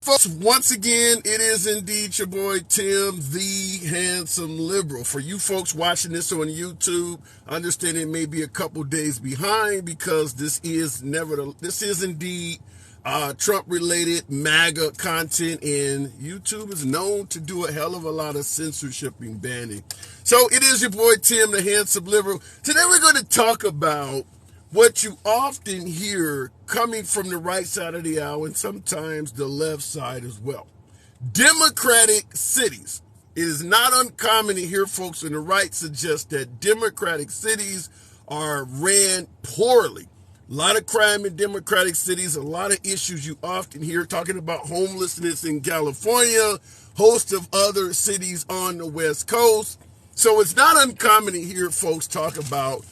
Folks, once again, it is indeed your boy Tim, the handsome liberal. For you folks watching this on YouTube, understand it may be a couple days behind because this is indeed Trump-related MAGA content, and YouTube is known to do a hell of a lot of censorship and banning. So it is your boy Tim, the handsome liberal. Today we're going to talk about what you often hear coming from the right side of the aisle and sometimes the left side as well. Democratic cities. It is not uncommon to hear folks on the right suggest that democratic cities are ran poorly. A lot of crime in democratic cities, a lot of issues you often hear talking about homelessness in California, host of other cities on the West Coast. So it's not uncommon to hear folks talk about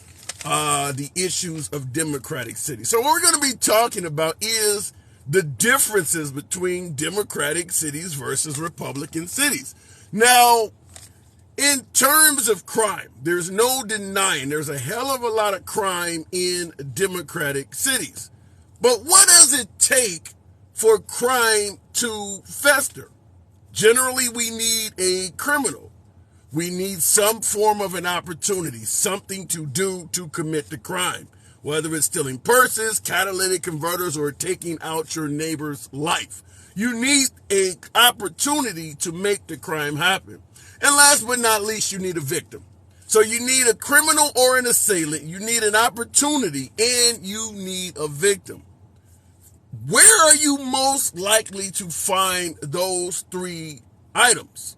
the issues of democratic cities. So what we're going to be talking about is the differences between democratic cities versus Republican cities. Now, in terms of crime, there's no denying there's a hell of a lot of crime in democratic cities. But what does it take for crime to fester? Generally, we need a criminal. We need some form of an opportunity, something to do to commit the crime, whether it's stealing purses, catalytic converters, or taking out your neighbor's life. You need an opportunity to make the crime happen. And last but not least, you need a victim. So you need a criminal or an assailant, you need an opportunity, and you need a victim. Where are you most likely to find those three items?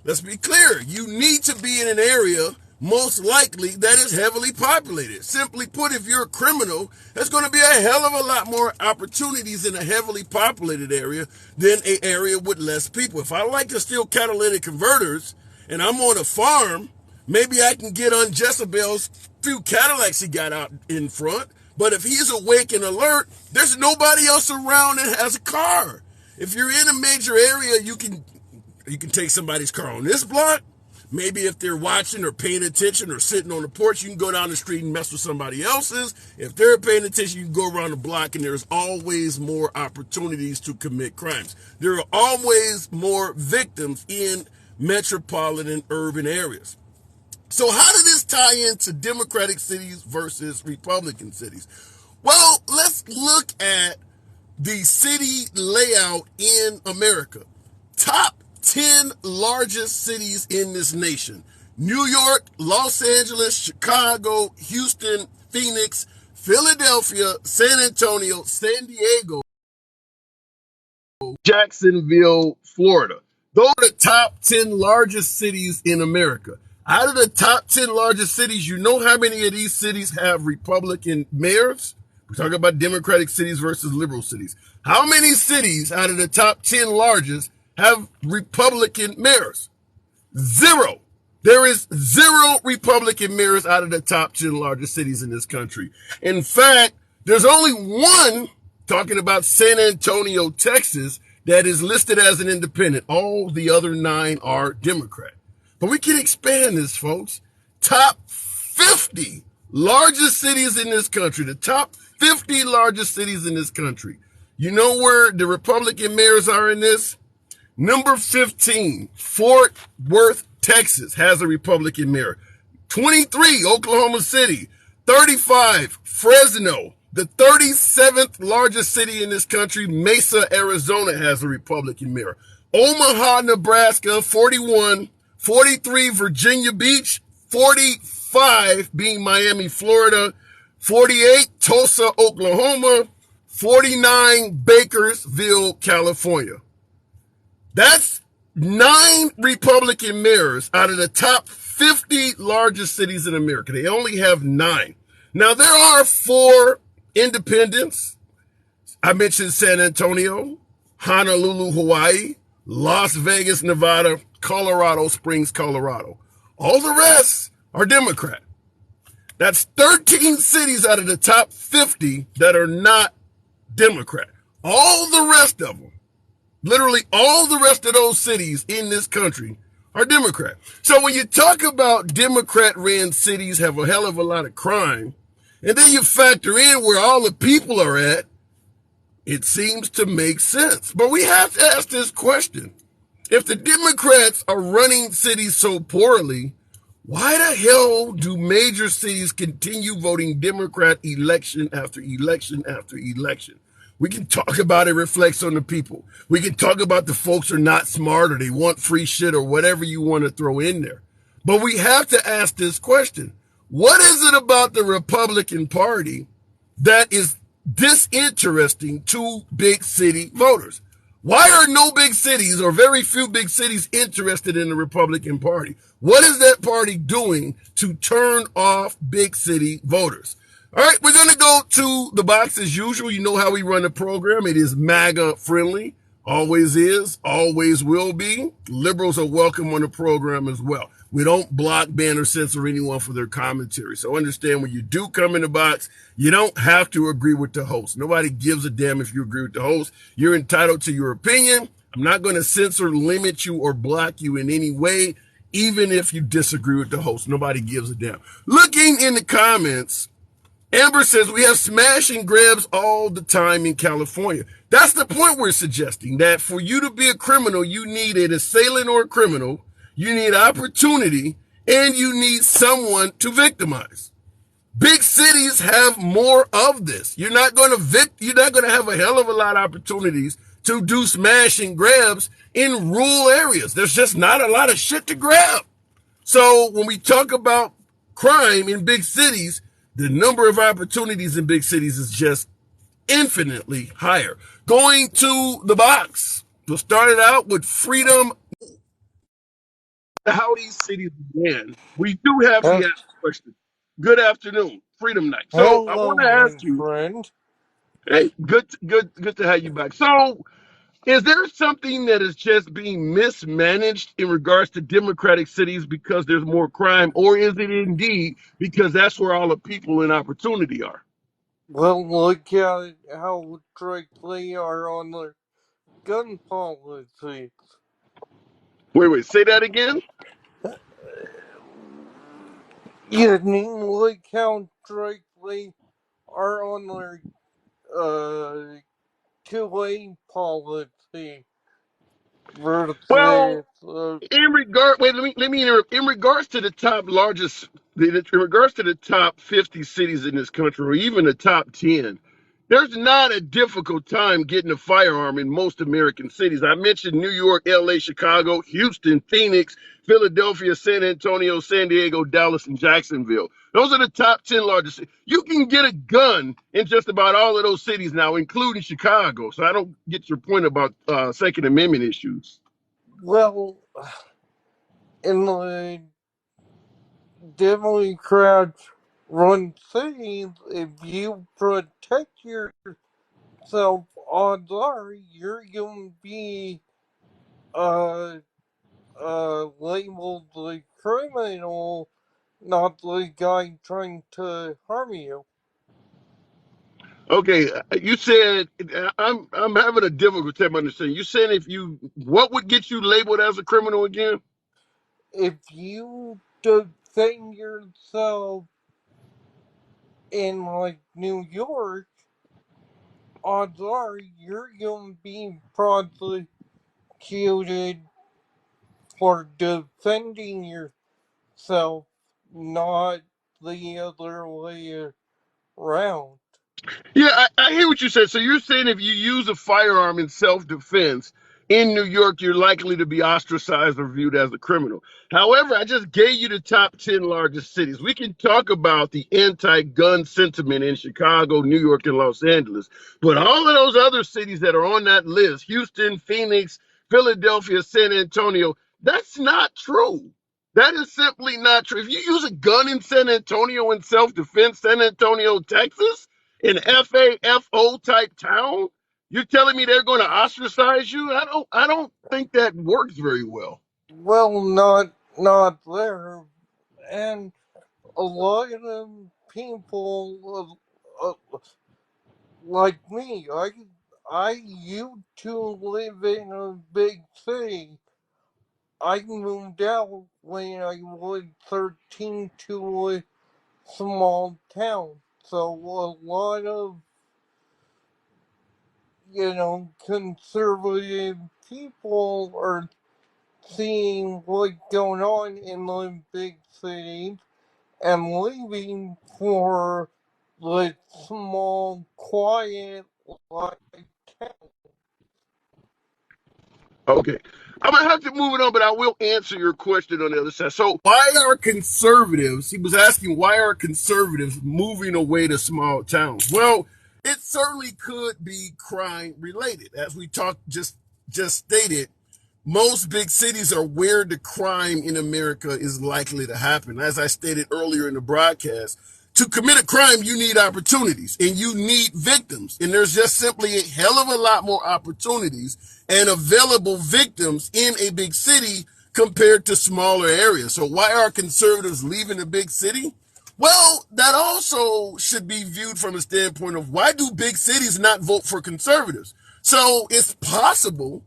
Let's be clear. You need to be in an area, most likely, that is heavily populated. Simply put, if you're a criminal, there's going to be a hell of a lot more opportunities in a heavily populated area than an area with less people. If I like to steal catalytic converters and I'm on a farm, maybe I can get on Jezebel's few Cadillacs he got out in front. But if he's awake and alert, there's nobody else around that has a car. If you're in a major area, you can take somebody's car on this block. Maybe if they're watching or paying attention or sitting on the porch, you can go down the street and mess with somebody else's. If they're paying attention, you can go around the block, and there's always more opportunities to commit crimes. There are always more victims in metropolitan urban areas. So how does this tie into democratic cities versus Republican cities? Well, let's look at the city layout in America. Top 10 largest cities in this nation: New York, Los Angeles, Chicago, Houston, Phoenix, Philadelphia, San Antonio, San Diego, Jacksonville, Florida. Those are the top 10 largest cities in America. Out of the top 10 largest cities, you know how many of these cities have Republican mayors? We're talking about democratic cities versus liberal cities. How many cities out of the top 10 largest have Republican mayors? Zero. There is zero Republican mayors out of the top 10 largest cities in this country. In fact, there's only one, talking about San Antonio, Texas, that is listed as an independent. All the other 9 are Democrat. But we can expand this, folks. Top 50 largest cities in this country, the top 50 largest cities in this country. You know where the Republican mayors are in this? Number 15, Fort Worth, Texas, has a Republican mayor. 23, Oklahoma City. 35, Fresno. The 37th largest city in this country, Mesa, Arizona, has a Republican mayor. Omaha, Nebraska, 41. 43, Virginia Beach. 45 being Miami, Florida. 48, Tulsa, Oklahoma. 49, Bakersville, California. That's 9 Republican mayors out of the top 50 largest cities in America. They only have 9. Now, there are 4 independents. I mentioned San Antonio, Honolulu, Hawaii, Las Vegas, Nevada, Colorado Springs, Colorado. All the rest are Democrat. That's 13 cities out of the top 50 that are not Democrat. All the rest of them, literally all the rest of those cities in this country, are Democrat. So when you talk about Democrat-ran cities have a hell of a lot of crime, and then you factor in where all the people are at, It seems to make sense. But we have to ask this question. If the Democrats are running cities so poorly, why the hell do major cities continue voting Democrat election after election after election? We can talk about it reflects on the people. We can talk about the folks are not smart or they want free shit or whatever you want to throw in there. But we have to ask this question. What is it about the Republican Party that is disinteresting to big city voters? Why are no big cities or very few big cities interested in the Republican Party? What is that party doing to turn off big city voters? All right, we're going to go to the box as usual. You know how we run the program. It is MAGA friendly. Always is, always will be. Liberals are welcome on the program as well. We don't block, ban, or censor anyone for their commentary. So understand when you do come in the box, you don't have to agree with the host. Nobody gives a damn if you agree with the host. You're entitled to your opinion. I'm not going to censor, limit you, or block you in any way, even if you disagree with the host. Nobody gives a damn. Looking in the comments, Amber says we have smash and grabs all the time in California. That's the point we're suggesting, that for you to be a criminal, you need an assailant or a criminal, you need opportunity, and you need someone to victimize. Big cities have more of this. You're not going to have a hell of a lot of opportunities to do smash and grabs in rural areas. There's just not a lot of shit to grab. So when we talk about crime in big cities, the number of opportunities in big cities is just infinitely higher. Going to the box. We'll start it out with Freedom. How these cities began. We do have Uh, the ask question. Good afternoon, Freedom Night. So I Hello, want to ask my you, friend. hey, good to have you back. So is there something that is just being mismanaged in regards to democratic cities because there's more crime, or is it indeed because that's where all the people and opportunity are? Well, look at how strict they are on their gun policy. Wait, say that again? You mean look how strict they are on their uh 2A policy Well, versus let me interrupt. In regards to the top largest, in regards to the top 50 cities in this country, or even the top 10, there's not a difficult time getting a firearm in most American cities. I mentioned New York, LA, Chicago, Houston, Phoenix, Philadelphia, San Antonio, San Diego, Dallas, and Jacksonville. Those are the top 10 largest cities. You can get a gun in just about all of those cities now, including Chicago. So I don't get your point about Second Amendment issues. well in the Democrat run cities, if you protect yourself, odds are you're gonna be uh labeled the criminal, not the guy trying to harm you. Okay, you said I'm having a difficult time understanding. You said if you what would get you labeled as a criminal again? If you defend yourself in like New York, odds are you're gonna be prosecuted for defending yourself, not the other way around. Yeah, I hear what you said. So you're saying if you use a firearm in self-defense in New York, you're likely to be ostracized or viewed as a criminal. However, I just gave you the top 10 largest cities. We can talk about the anti-gun sentiment in Chicago, New York, and Los Angeles. But all of those other cities that are on that list, Houston, Phoenix, Philadelphia, San Antonio, that's not true. That is simply not true. If you use a gun in San Antonio in self-defense, San Antonio, Texas, an FAFO type town, you're telling me they're going to ostracize you? I don't think that works very well. Well, not there, and a lot of people like me, I used to live in a big city. I moved out when I was 13 to a small town. So a lot of conservative people are seeing what's going on in the big cities and leaving for the small, quiet life. Okay. I'm gonna have to move it on, but I will answer your question on the other side. So, why are conservatives? He was asking why are conservatives moving away to small towns? Well, it certainly could be crime related, as we talked just stated. Most big cities are where the crime in America is likely to happen. As I stated earlier in the broadcast, to commit a crime, you need opportunities and you need victims. And there's just simply a hell of a lot more opportunities and available victims in a big city compared to smaller areas. So why are conservatives leaving a big city? Well, that also should be viewed from a standpoint of why do big cities not vote for conservatives? So it's possible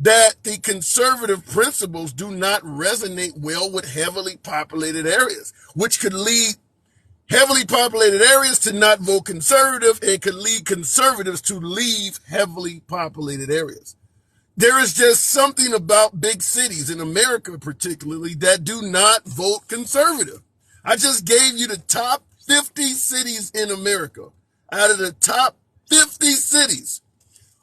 that the conservative principles do not resonate well with heavily populated areas, which could lead heavily populated areas to not vote conservative and could lead conservatives to leave heavily populated areas. There is just something about big cities in America, particularly, that do not vote conservative. I just gave you the top 50 cities in America. Out of the top 50 cities,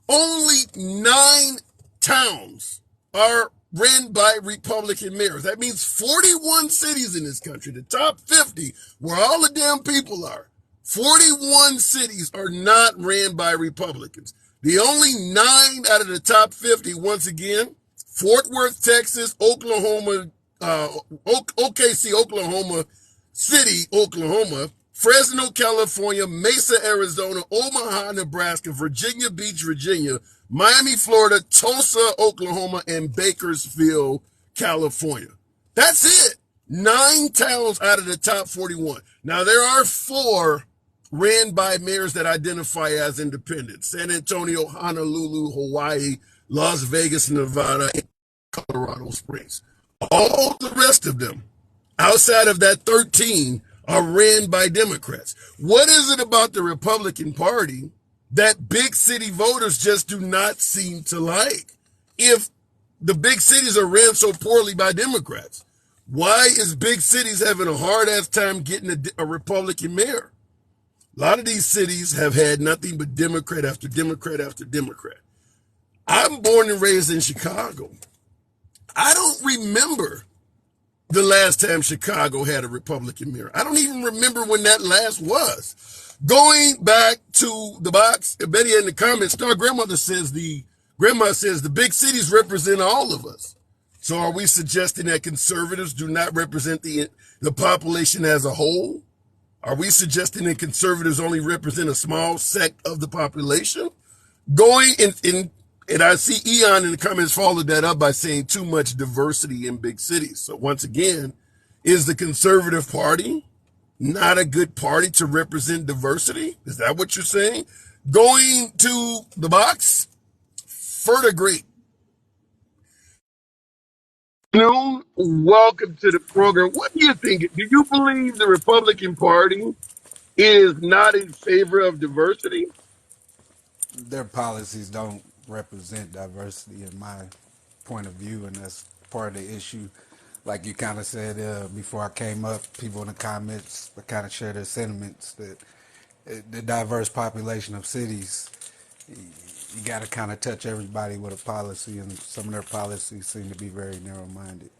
only 9 towns are ran by Republican mayors. That means 41 cities in this country, the top 50, where all the damn people are, 41 cities are not ran by Republicans. The only 9 out of the top 50, once again, Fort Worth, Texas, Oklahoma, OKC, Oklahoma City, Oklahoma, Fresno, California, Mesa, Arizona, Omaha, Nebraska, Virginia Beach, Virginia, Miami, Florida, Tulsa, Oklahoma, and Bakersfield, California. That's it. 9 towns out of the top 41. Now, there are 4 ran by mayors that identify as independent. San Antonio, Honolulu, Hawaii, Las Vegas, Nevada, and Colorado Springs. All the rest of them, outside of that 13, are ran by Democrats. What is it about the Republican Party that big city voters just do not seem to like? If the big cities are ran so poorly by Democrats, why is big cities having a hard ass time getting a Republican mayor? A lot of these cities have had nothing but Democrat after Democrat after Democrat. I'm born and raised in Chicago. I don't remember the last time Chicago had a Republican mayor. I don't even remember when that last was. Going back to the box, Betty in the comments, Star Grandmother says grandma says the big cities represent all of us. So are we suggesting that conservatives do not represent the population as a whole? Are we suggesting that conservatives only represent a small sect of the population? Going in and I see Eon in the comments followed that up by saying too much diversity in big cities. So once again, is the Conservative Party not a good party to represent diversity? Is that what you're saying? Going to the box, Fertigreat. Welcome to the program. What do you think? Do you believe the Republican Party is not in favor of diversity? Their policies don't represent diversity in my point of view, and that's part of the issue. Like you kind of said before I came up, people in the comments kind of share their sentiments that the diverse population of cities, you got to kind of touch everybody with a policy, and some of their policies seem to be very narrow-minded.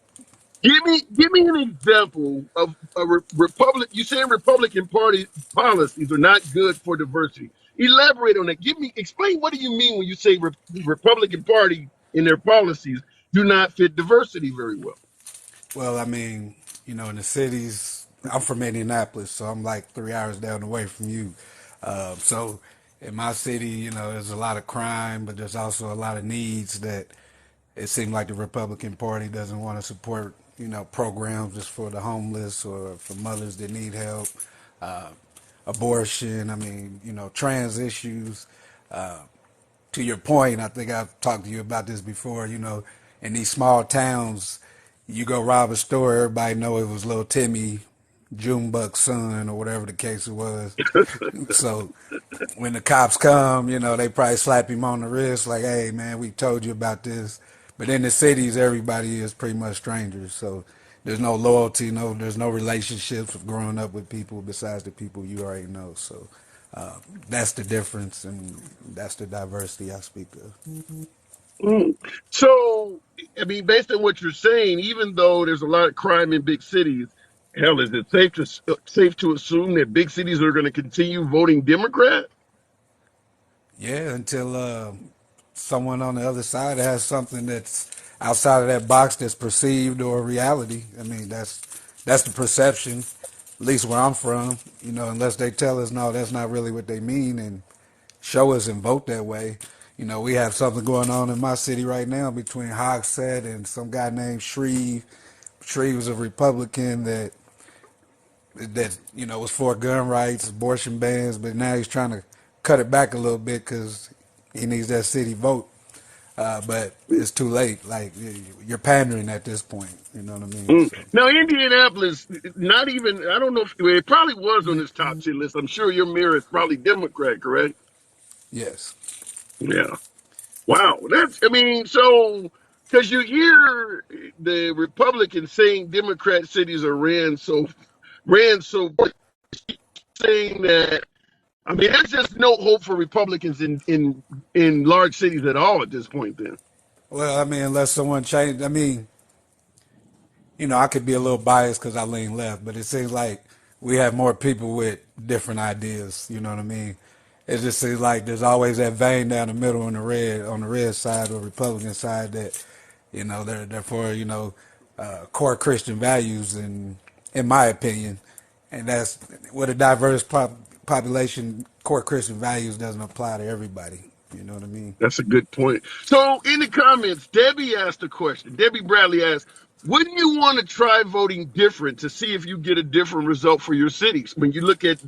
Give me an example of a Republic. You say Republican Party policies are not good for diversity. Elaborate on that. Explain what do you mean when you say the Republican Party in their policies do not fit diversity very well. Well, I mean, in the cities, I'm from Indianapolis, so I'm like 3 hours down the way from you. So in my city, there's a lot of crime, but there's also a lot of needs that it seems like the Republican Party doesn't want to support, programs just for the homeless or for mothers that need help, uh, abortion, I mean, trans issues. To your point, I think I've talked to you about this before, in these small towns, you go rob a store, everybody know it was little Timmy Junebug's son or whatever the case it was. So when the cops come, they probably slap him on the wrist like, "Hey, man, we told you about this." But in the cities, everybody is pretty much strangers. So there's no loyalty, there's no relationships of growing up with people besides the people you already know. So uh, that's the difference, and that's the diversity I speak of. Mm. So, I mean, based on what you're saying, even though there's a lot of crime in big cities, hell, is it safe to assume that big cities are going to continue voting Democrat? Yeah, until someone on the other side has something that's outside of that box that's perceived or reality. I mean, that's the perception, at least where I'm from. Unless they tell us no, that's not really what they mean, and show us and vote that way. We have something going on in my city right now between Hogsett and some guy named Shreve. Shreve was a Republican that was for gun rights, abortion bans, but now he's trying to cut it back a little bit because he needs that city vote. But it's too late. Like you're pandering at this point. You know what I mean? Mm. So Now, Indianapolis, not even, I don't know if well, it probably was on this top 10 list. I'm sure your mayor is probably Democrat, correct? yes. Yeah. Wow. I mean, so, because you hear the Republicans saying Democrat cities are ran so, saying that, I mean, there's just no hope for Republicans in large cities at all at this point, then. Well, I mean, unless someone changed. I mean, I could be a little biased because I lean left, but it seems like we have more people with different ideas. You know what I mean? It just seems like there's always that vein down the middle on the red side or Republican side that, they're for, core Christian values, and in my opinion, and that's with a diverse population, core Christian values doesn't apply to everybody. You know what I mean? That's a good point. So in the comments, Debbie asked a question. Debbie Bradley asked, wouldn't you want to try voting different to see if you get a different result for your cities? When you look at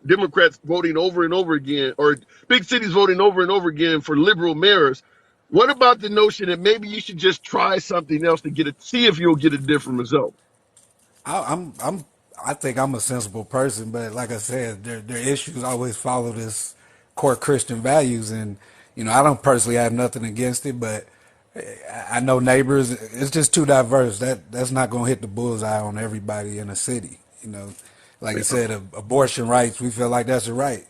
Democrats voting over and over again, or big cities voting over and over again for liberal mayors, what about the notion that maybe you should just try something else to see if you'll get a different result? I'm I think I'm a sensible person, but like I said, their issues always follow this core Christian values, and I don't personally have nothing against it, but I know neighbors. It's just too diverse. That's not gonna hit the bullseye on everybody in a city. Like you said, abortion rights. We feel like that's a right.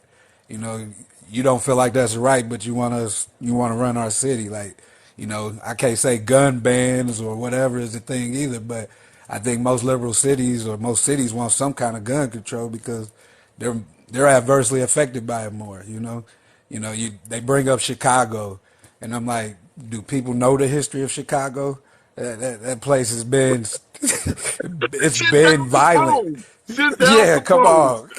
You know, you don't feel like that's a right, but you want to run our city. Like, I can't say gun bans or whatever is the thing either, but I think most liberal cities or most cities want some kind of gun control because they're they're adversely affected by it more. They bring up Chicago, and I'm like, do people know the history of Chicago? That place has been it's been 10,000 violent. homes. 10,000 Yeah, come homes. on.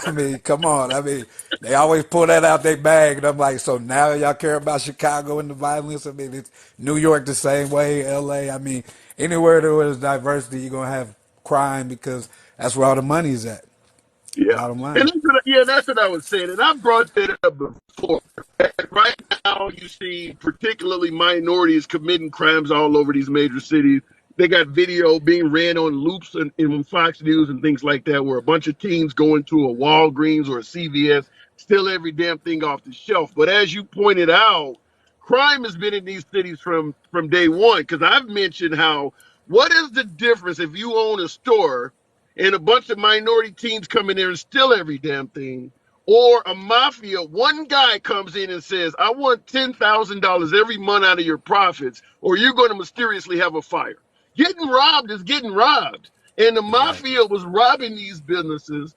I mean, come on. I mean, they always pull that out their bag, and I'm like, so now y'all care about Chicago and the violence? I mean, it's New York the same way, LA. I mean, anywhere there is diversity, you're gonna have crime because that's where all the money's at. Yeah. Bottom And line. that's what I was saying. And I brought that up before. Right now, you see particularly minorities committing crimes all over these major cities. They got video being ran on loops in Fox News and things like that, where a bunch of teens go into a Walgreens or a CVS, steal every damn thing off the shelf. But as you pointed out, crime has been in these cities from day one. Because I've mentioned how what is the difference if you own a store and a bunch of minority teens come in there and steal every damn thing, or a mafia, one guy comes in and says, I want $10,000 every month out of your profits, or you're going to mysteriously have a fire. Getting robbed is getting robbed. And the Exactly. mafia was robbing these businesses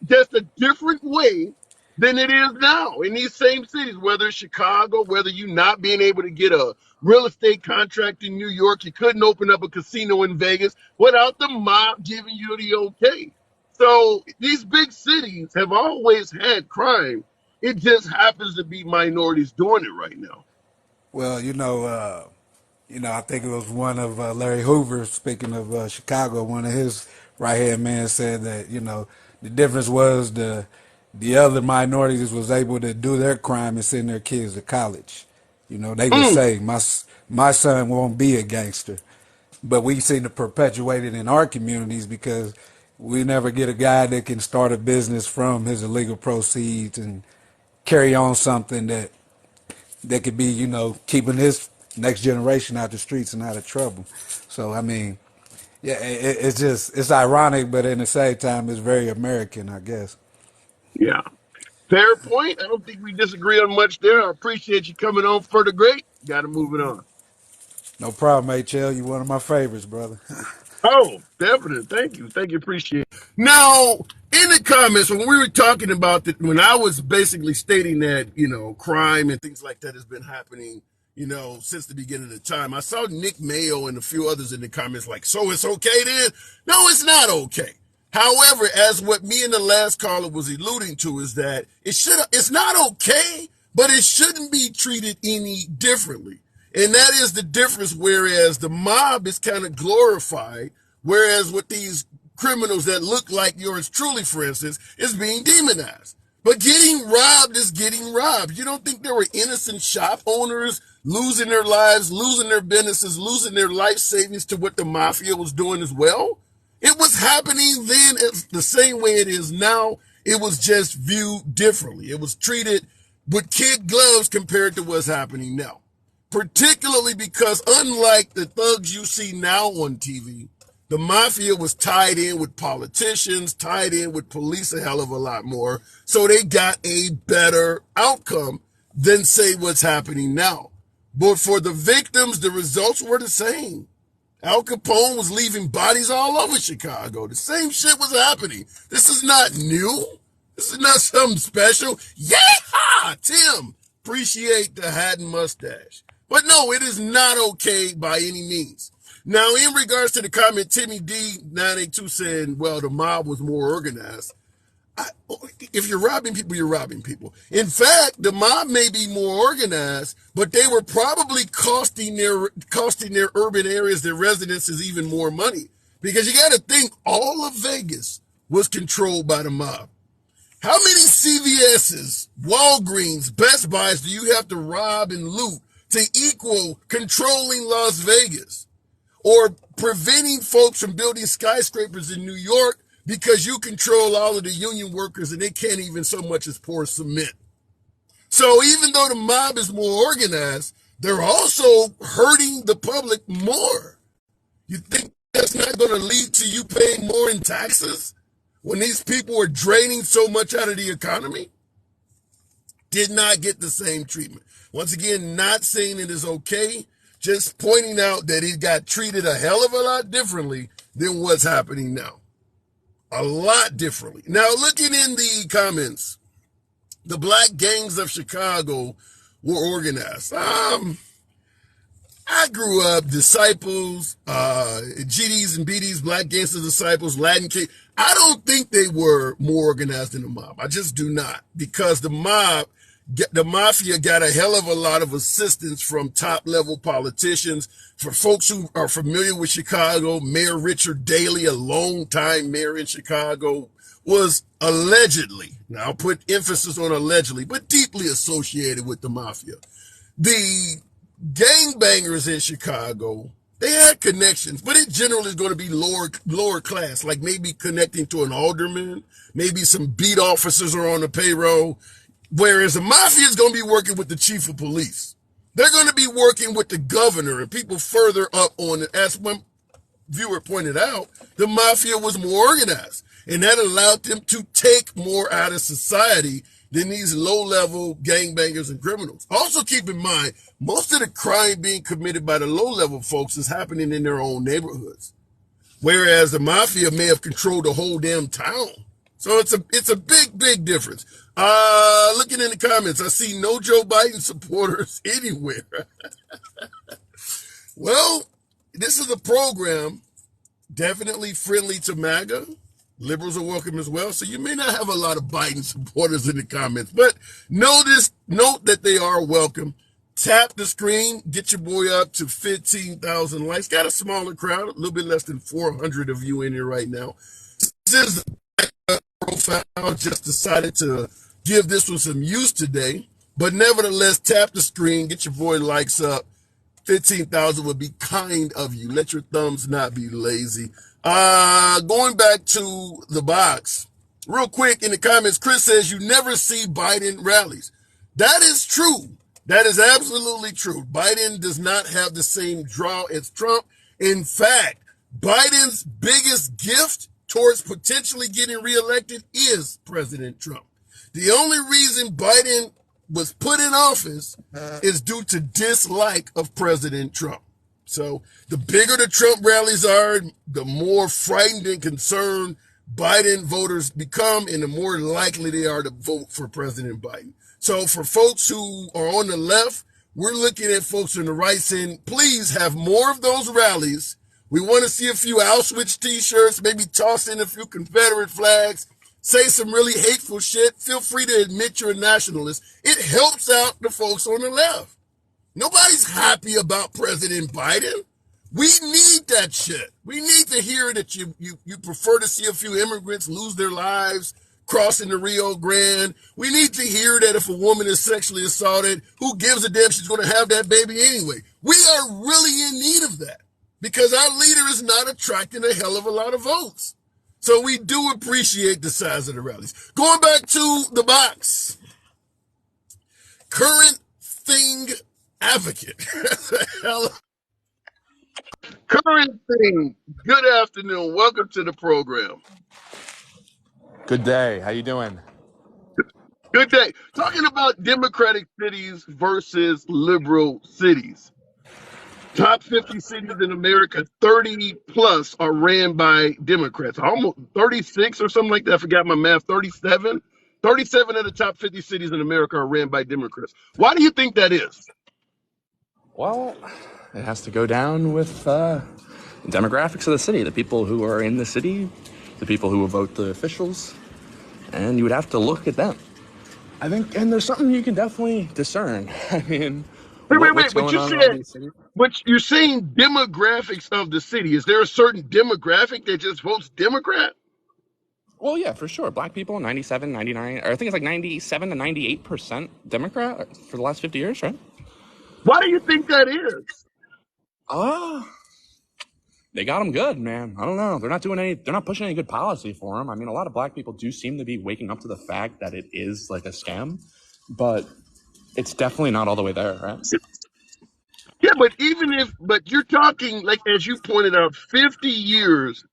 just a different way than it is now in these same cities, whether it's Chicago, whether you not being able to get a real estate contract in New York, you couldn't open up a casino in Vegas without the mob giving you the okay. So these big cities have always had crime. It just happens to be minorities doing it right now. Well, I think it was one of Larry Hoover, speaking of Chicago, one of his right hand men said that, the difference was the other minorities was able to do their crime and send their kids to college. They would Mm, say, my son won't be a gangster. But we seem to perpetuate it in our communities because we never get a guy that can start a business from his illegal proceeds and carry on something that could be, keeping his next generation out the streets and out of trouble. So I mean, yeah, it's ironic, but in the same time, it's very American, I guess. Yeah. Fair point. I don't think we disagree on much there. I appreciate you coming on for the great. Got to move it on. No problem, HL. You one of my favorites, brother. Oh, definitely. Thank you. Thank you. Appreciate it. Now, in the comments, when we were talking about that, when I was basically stating that, crime and things like that has been happening, since the beginning of the time, I saw Nick Mayo and a few others in the comments like, so it's okay then? No, it's not okay. However, as what me and the last caller was alluding to is that it's not okay, but it shouldn't be treated any differently. And that is the difference, whereas the mob is kind of glorified, whereas with these criminals that look like yours truly, for instance, is being demonized. But getting robbed is getting robbed. You don't think there were innocent shop owners losing their lives, losing their businesses, losing their life savings to what the mafia was doing as well? It was happening then the same way it is now. It was just viewed differently. It was treated with kid gloves compared to what's happening now. Particularly because unlike the thugs you see now on TV, the mafia was tied in with politicians, tied in with police a hell of a lot more. So they got a better outcome than say what's happening now. But for the victims, the results were the same. Al Capone was leaving bodies all over Chicago. The same shit was happening. This is not new. This is not something special. Yeehaw, Tim. Appreciate the hat and mustache. But no, it is not okay by any means. Now, in regards to the comment, Timmy D982 saying, well, the mob was more organized. If you're robbing people, you're robbing people. In fact, the mob may be more organized, but they were probably costing their urban areas, their residences, even more money. Because you got to think, all of Vegas was controlled by the mob. How many CVS's, Walgreens, Best Buys do you have to rob and loot to equal controlling Las Vegas? Or preventing folks from building skyscrapers in New York because you control all of the union workers and they can't even so much as pour cement. So even though the mob is more organized, they're also hurting the public more. You think that's not going to lead to you paying more in taxes when these people are draining so much out of the economy? Did not get the same treatment. Once again, not saying it is okay, just pointing out that it got treated a hell of a lot differently than what's happening now. A lot differently. Now, looking in the comments, the black gangs of Chicago were organized. I grew up Disciples, GDs and BDs, Black Gangster Disciples, Latin King. I don't think they were more organized than the mob. I just do not, because the mafia got a hell of a lot of assistance from top-level politicians. For folks who are familiar with Chicago, Mayor Richard Daley, a longtime mayor in Chicago, was allegedly, now I'll put emphasis on allegedly, but deeply associated with the mafia. The gangbangers in Chicago, they had connections, but it generally is going to be lower class, like maybe connecting to an alderman, maybe some beat officers are on the payroll. Whereas the mafia is going to be working with the chief of police. They're going to be working with the governor and people further up on it. As one viewer pointed out, the mafia was more organized, and that allowed them to take more out of society than these low-level gangbangers and criminals. Also keep in mind, most of the crime being committed by the low-level folks is happening in their own neighborhoods, whereas the mafia may have controlled the whole damn town. So it's a big difference. Looking in the comments, I see no Joe Biden supporters anywhere. Well, this is a program definitely friendly to MAGA. Liberals are welcome as well. So you may not have a lot of Biden supporters in the comments, but note that they are welcome. Tap the screen, get your boy up to 15,000 likes. Got a smaller crowd, a little bit less than 400 of you in here right now. This is profile, just decided to give this one some use today, but nevertheless, tap the screen, get your boy likes up. 15,000 would be kind of you. Let your thumbs not be lazy. Going back to the box, real quick in the comments, Chris says you never see Biden rallies. That is true. That is absolutely true. Biden does not have the same draw as Trump. In fact, Biden's biggest gift towards potentially getting reelected is President Trump. The only reason Biden was put in office is due to dislike of President Trump. So the bigger the Trump rallies are, the more frightened and concerned Biden voters become, and the more likely they are to vote for President Biden. So for folks who are on the left, we're looking at folks on the right saying, please have more of those rallies. We want to see a few Auschwitz t-shirts, maybe toss in a few Confederate flags, say some really hateful shit. Feel free to admit you're a nationalist. It helps out the folks on the left. Nobody's happy about President Biden. We need that shit. We need to hear that you prefer to see a few immigrants lose their lives crossing the Rio Grande. We need to hear that if a woman is sexually assaulted, who gives a damn, she's going to have that baby anyway. We are really in need of that because our leader is not attracting a hell of a lot of votes. So we do appreciate the size of the rallies. Going back to the box. Current thing advocate. Current thing. Good afternoon. Welcome to the program. Good day. How you doing? Good day. Talking about Democratic cities versus liberal cities. Top 50 cities in America, 30 plus are ran by Democrats. Almost 36 or something like that. I forgot my math. 37. 37 of the top 50 cities in America are ran by Democrats. Why do you think that is? Well, it has to go down with demographics of the city, the people who are in the city, the people who will vote the officials, and you would have to look at them. I think, and there's something you can definitely discern. I mean, wait, but you're saying demographics of the city. Is there a certain demographic that just votes Democrat? Well, yeah, for sure. Black people, 97, 99, or I think it's like 97 to 98% Democrat for the last 50 years, right? Why do you think that is? They got them good, man. I don't know. They're not pushing any good policy for them. I mean, a lot of black people do seem to be waking up to the fact that it is like a scam, but it's definitely not all the way there, right? Yeah, but you're talking, like, as you pointed out, 50 years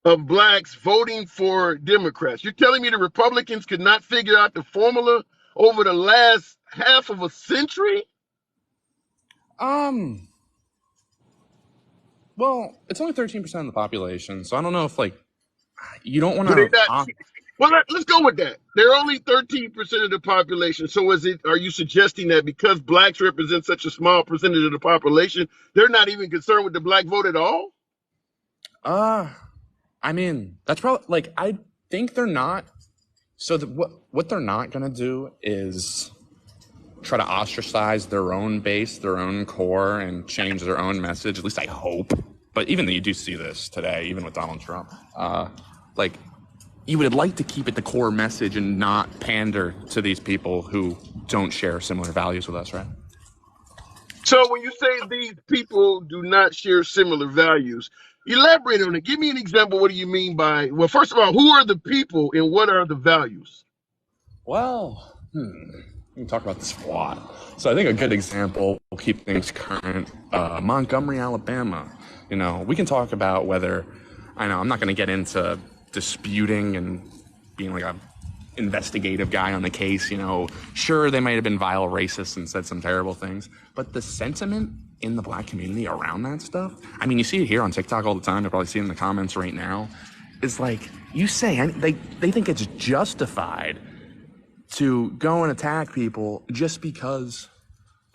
of blacks voting for Democrats. You're telling me the Republicans could not figure out the formula over the last half of a century? Well, it's only 13% of the population, so I don't know if, like, you don't want to... Well, let's go with that. They're only 13% of the population. So are you suggesting that because blacks represent such a small percentage of the population, they're not even concerned with the black vote at all? I mean, that's probably, like, I think they're not. So what they're not going to do is try to ostracize their own base, their own core, and change their own message. At least I hope. But even though you do see this today, even with Donald Trump, like, you would like to keep it the core message and not pander to these people who don't share similar values with us, right? So when you say these people do not share similar values, elaborate on it. Give me an example. What do you mean by, well, first of all, who are the people and what are the values? Well, we can talk about this a lot. So I think a good example will keep things current. Montgomery, Alabama. You know, we can talk about whether, I know I'm not going to get into disputing and being like a investigative guy on the case, you know, sure, they might have been vile racists and said some terrible things, but the sentiment in the black community around that stuff, I mean, you see it here on TikTok all the time, you'll probably see it in the comments right now, is like, you say, they think it's justified to go and attack people just because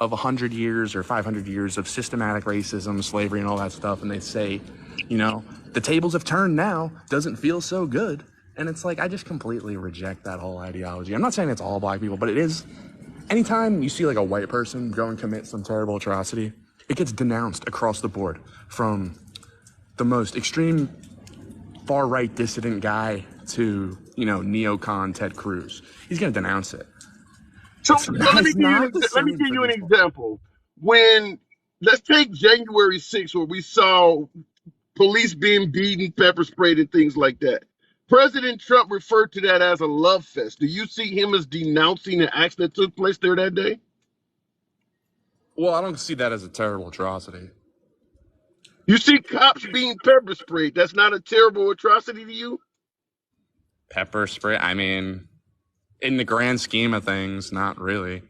of 100 years or 500 years of systematic racism, slavery, and all that stuff, and they say, you know, the tables have turned now, doesn't feel so good. And it's like, I just completely reject that whole ideology. I'm not saying it's all black people, but it is. Anytime you see like a white person go and commit some terrible atrocity, it gets denounced across the board, from the most extreme far-right dissident guy to, you know, neocon Ted Cruz. He's going to denounce it. So let me give you an example. When, let's take January 6th, where we saw police being beaten, pepper sprayed, and things like that. President Trump referred to that as a love fest. Do you see him as denouncing the acts that took place there that day? Well, I don't see that as a terrible atrocity. You see cops being pepper sprayed. That's not a terrible atrocity to you? Pepper spray, I mean, in the grand scheme of things, not really.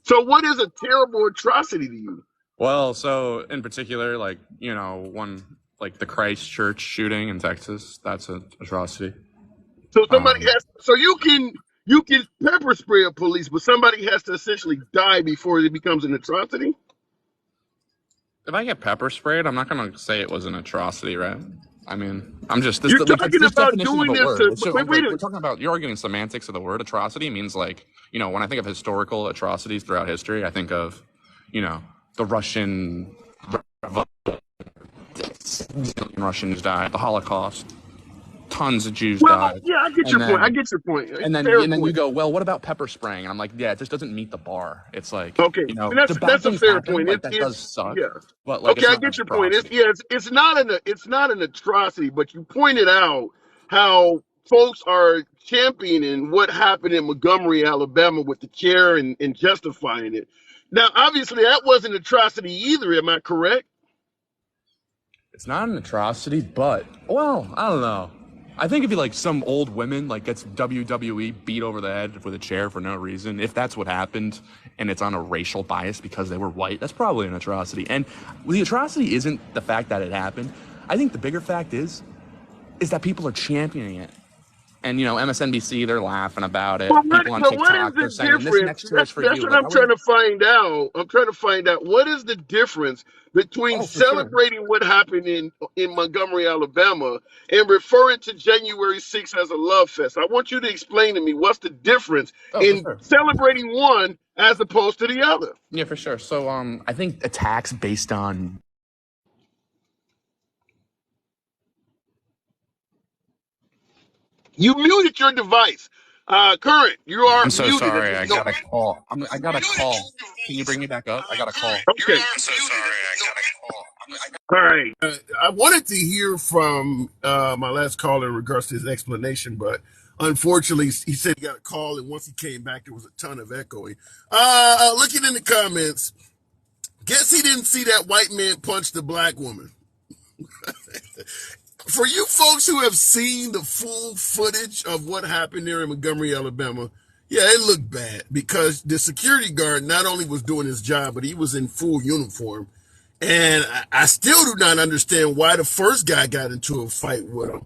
So what is a terrible atrocity to you? Well, so in particular, like, one, like the Christchurch shooting in Texas, that's an atrocity. So somebody Um, has, so you can pepper spray a police, but somebody has to essentially die before it becomes an atrocity? if I get pepper sprayed, I'm not going to say it was an atrocity, right? I mean, I'm just, You're talking this about definition doing of a this word. to, It's just, wait, wait, we're talking about, you're arguing semantics of the word atrocity means like, when I think of historical atrocities throughout history, I think of, the Russian Revolution, Russians died, the Holocaust, tons of Jews well, died. yeah, I get your And point. I then, get your point. and then, Fair and then you point. go, well, what about pepper spraying? And I'm like, yeah, it just doesn't meet the bar. It's like, Okay, and the bad that's a things fair happen, point. like that does It's suck, yeah. but like Okay, it's I not an get your point. atrocity. It's not an atrocity, but you pointed out how folks are championing what happened in Montgomery, Alabama, with the chair and justifying it. Now, obviously, that wasn't an atrocity either. Am I correct? It's not an atrocity, but well, I don't know. I think if you like some old women like gets WWE beat over the head with a chair for no reason, if that's what happened and it's on a racial bias because they were white, that's probably an atrocity. And the atrocity isn't the fact that it happened. I think the bigger fact is that people are championing it. And MSNBC, they're laughing about it. People on But what is TikTok, they're the saying this difference? next chair is for That's you. what Like I'm I trying would, to find out. I'm trying to find out what is the difference between oh, for sure. celebrating what happened in Montgomery, Alabama, and referring to January 6th as a love fest. I want you to explain to me what's the difference Oh, for in sure. celebrating one as opposed to the other. Yeah, for sure. So I think attacks based on You muted your device. Current, you are I'm so muted. sorry. I got a call. I got a call. Can you bring me back up? I got a call. Okay. I'm so sorry. I got a call. All right. I wanted to hear from my last caller in regards to his explanation, but unfortunately, he said he got a call, and once he came back, there was a ton of echoing. Looking in the comments, guess he didn't see that white man punch the black woman. For you folks who have seen the full footage of what happened there in Montgomery, Alabama, yeah, it looked bad because the security guard not only was doing his job, but he was in full uniform. And I still do not understand why the first guy got into a fight with him.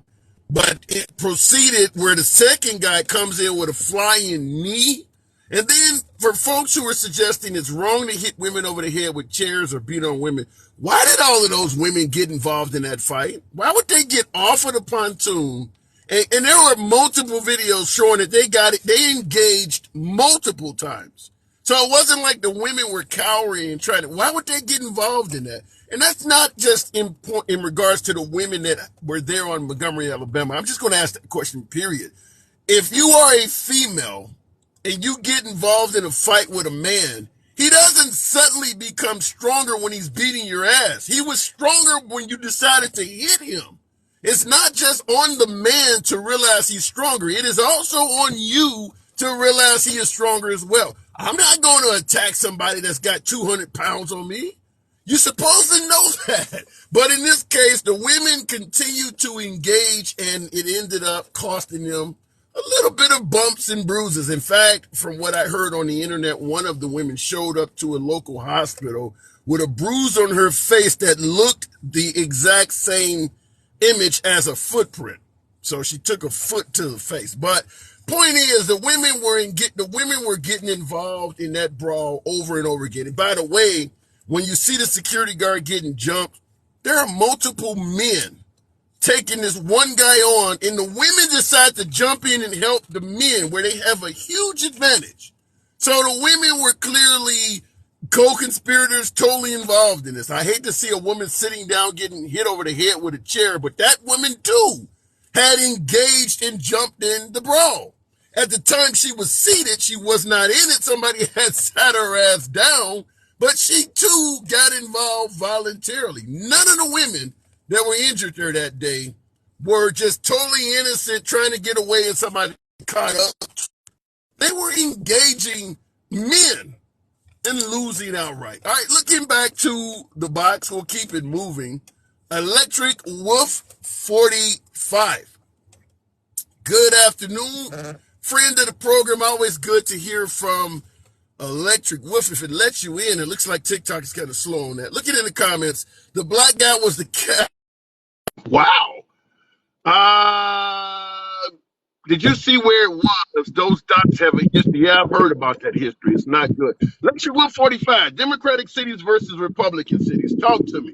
But it proceeded where the second guy comes in with a flying knee. And then for folks who are suggesting it's wrong to hit women over the head with chairs or beat on women, why did all of those women get involved in that fight? Why would they get off of the pontoon? And there were multiple videos showing that they engaged multiple times. So it wasn't like the women were cowering and trying to, why would they get involved in that? And that's not just in regards to the women that were there on Montgomery, Alabama. I'm just going to ask that question, period. If you are a female and you get involved in a fight with a man, he doesn't suddenly become stronger when he's beating your ass. He was stronger when you decided to hit him. It's not just on the man to realize he's stronger. It is also on you to realize he is stronger as well. I'm not going to attack somebody that's got 200 pounds on me. You're supposed to know that. But in this case, the women continued to engage, and it ended up costing them a little bit of bumps and bruises. In fact, from what I heard on the internet, one of the women showed up to a local hospital with a bruise on her face that looked the exact same image as a footprint. So she took a foot to the face. But point is, the women were getting involved in that brawl over and over again. And by the way, when you see the security guard getting jumped, there are multiple men taking this one guy on, and the women decide to jump in and help the men where they have a huge advantage. So the women were clearly co-conspirators, totally involved in this. I hate to see a woman sitting down getting hit over the head with a chair, but that woman too had engaged and jumped in the brawl. At the time she was seated, she was not in it. Somebody had sat her ass down, but she too got involved voluntarily. None of the women that were injured there that day were just totally innocent, trying to get away, and somebody caught up. They were engaging men and losing outright. All right, looking back to the box, we'll keep it moving. Electric Wolf 45. Good afternoon. Friend of the program, always good to hear from Electric Wolf. If it lets you in, it looks like TikTok is kind of slow on that. Looking in the comments, the black guy was the cat. Wow. Did you see where it was? Those dots have a history. Yeah, I've heard about that history. It's not good. Lecture 145, Democratic cities versus Republican cities. Talk to me.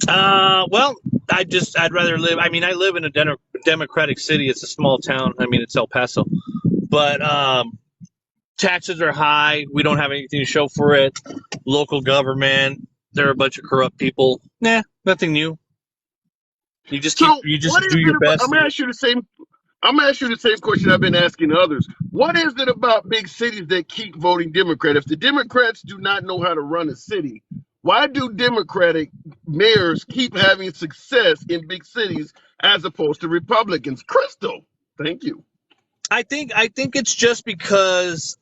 Well, I'd rather live. I mean, I live in a Democratic city. It's a small town. I mean, it's El Paso, but taxes are high. We don't have anything to show for it. Local government, they're a bunch of corrupt people. Nah, nothing new. You just do your best. I'm gonna ask you the same question I've been asking others. What is it about big cities that keep voting Democrat? If the Democrats do not know how to run a city, why do Democratic mayors keep having success in big cities as opposed to Republicans? Crystal, thank you. I think it's just because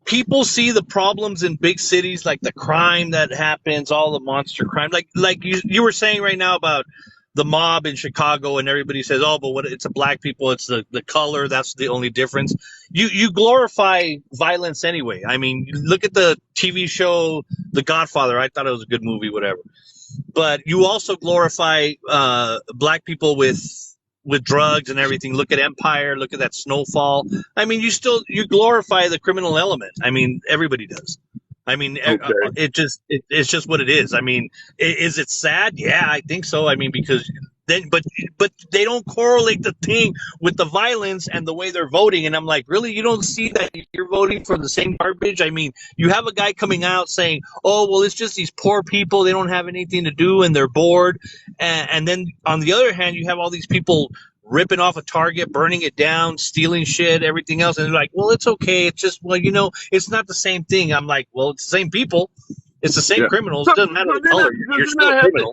people see the problems in big cities, like the crime that happens, all the monster crime. Like you were saying right now about the mob in Chicago, and everybody says, oh, but what, it's a black people, it's the color, that's the only difference. You glorify violence anyway. I mean, look at the TV show The Godfather. I thought it was a good movie, whatever. But you also glorify black people with drugs and everything. Look at Empire, look at that Snowfall. I mean, you glorify the criminal element. I mean, everybody does. I mean, okay. It's just what it is. I mean, is it sad? Yeah, I think so. I mean, because then, but they don't correlate the thing with the violence and the way they're voting. And I'm like, really? You don't see that you're voting for the same garbage? I mean, you have a guy coming out saying, oh, well, it's just these poor people. They don't have anything to do and they're bored. And then on the other hand, you have all these people ripping off a Target, burning it down, stealing shit, everything else. And they're like, well, it's okay. It's just, well, it's not the same thing. I'm like, well, it's the same people. It's the same criminals. It doesn't matter the color. You're still a criminal.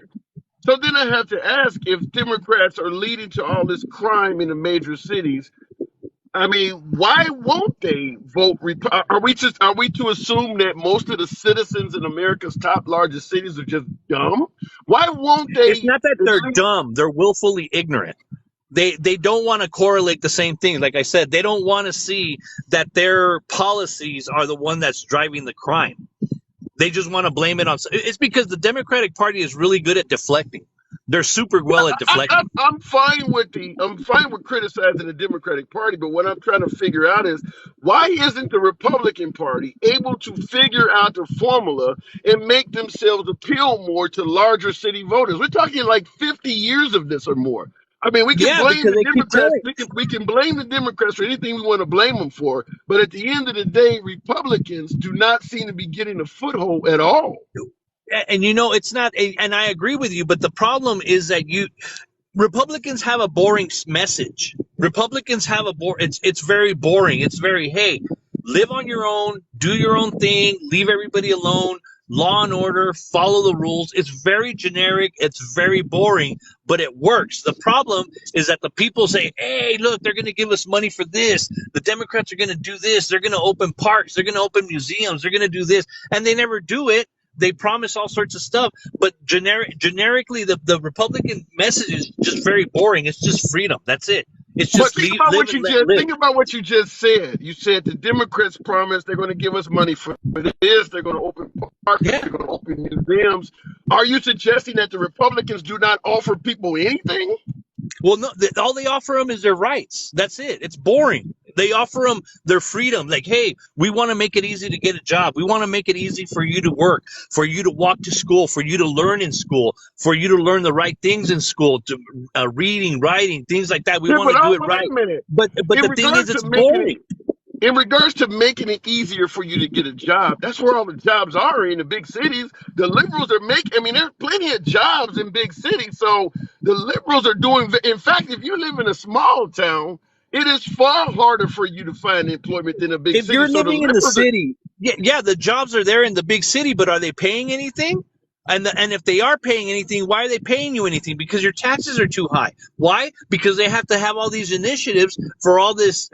So then I have to ask, if Democrats are leading to all this crime in the major cities, I mean, why won't they vote? Are we to assume that most of the citizens in America's top largest cities are just dumb? Why won't they? It's not that they're dumb. They're willfully ignorant. They don't want to correlate the same thing. Like I said, they don't want to see that their policies are the one that's driving the crime. They just want to blame it on. It's because the Democratic Party is really good at deflecting. They're super well at deflecting. I'm fine with criticizing the Democratic Party, but what I'm trying to figure out is, why isn't the Republican Party able to figure out the formula and make themselves appeal more to larger city voters? We're talking like 50 years of this or more. I mean, we can blame the Democrats. We can blame the Democrats for anything we want to blame them for. But at the end of the day, Republicans do not seem to be getting a foothold at all. And it's not. And I agree with you. But the problem is that Republicans have a boring message. Republicans have it's very boring. It's very, hey, live on your own, do your own thing, leave everybody alone. Law and order, follow the rules. It's very generic. It's very boring, but it works. The problem is that the people say, hey, look, they're going to give us money for this. The Democrats are going to do this. They're going to open parks. They're going to open museums. They're going to do this. And they never do it. They promise all sorts of stuff. But generically, the Republican message is just very boring. It's just freedom. That's it. It's just think about what you just said. You said the Democrats promised they're going to give us money for this. They're going to open parks. They're going to open museums. Are you suggesting that the Republicans do not offer people anything? Well, no. All they offer them is their rights. That's it. It's boring. They offer them their freedom. Like, hey, we want to make it easy to get a job. We want to make it easy for you to work, for you to walk to school, for you to learn in school, for you to learn the right things in school, to reading, writing, things like that. We want to do it right. But the thing is, it's boring. In regards to making it easier for you to get a job, that's where all the jobs are in the big cities. The liberals are there's plenty of jobs in big cities. So the liberals are doing, in fact, if you live in a small town, it is far harder for you to find employment than a big city. If you're living in the city, yeah, the jobs are there in the big city, but are they paying anything? And if they are paying anything, why are they paying you anything? Because your taxes are too high. Why? Because they have to have all these initiatives for all this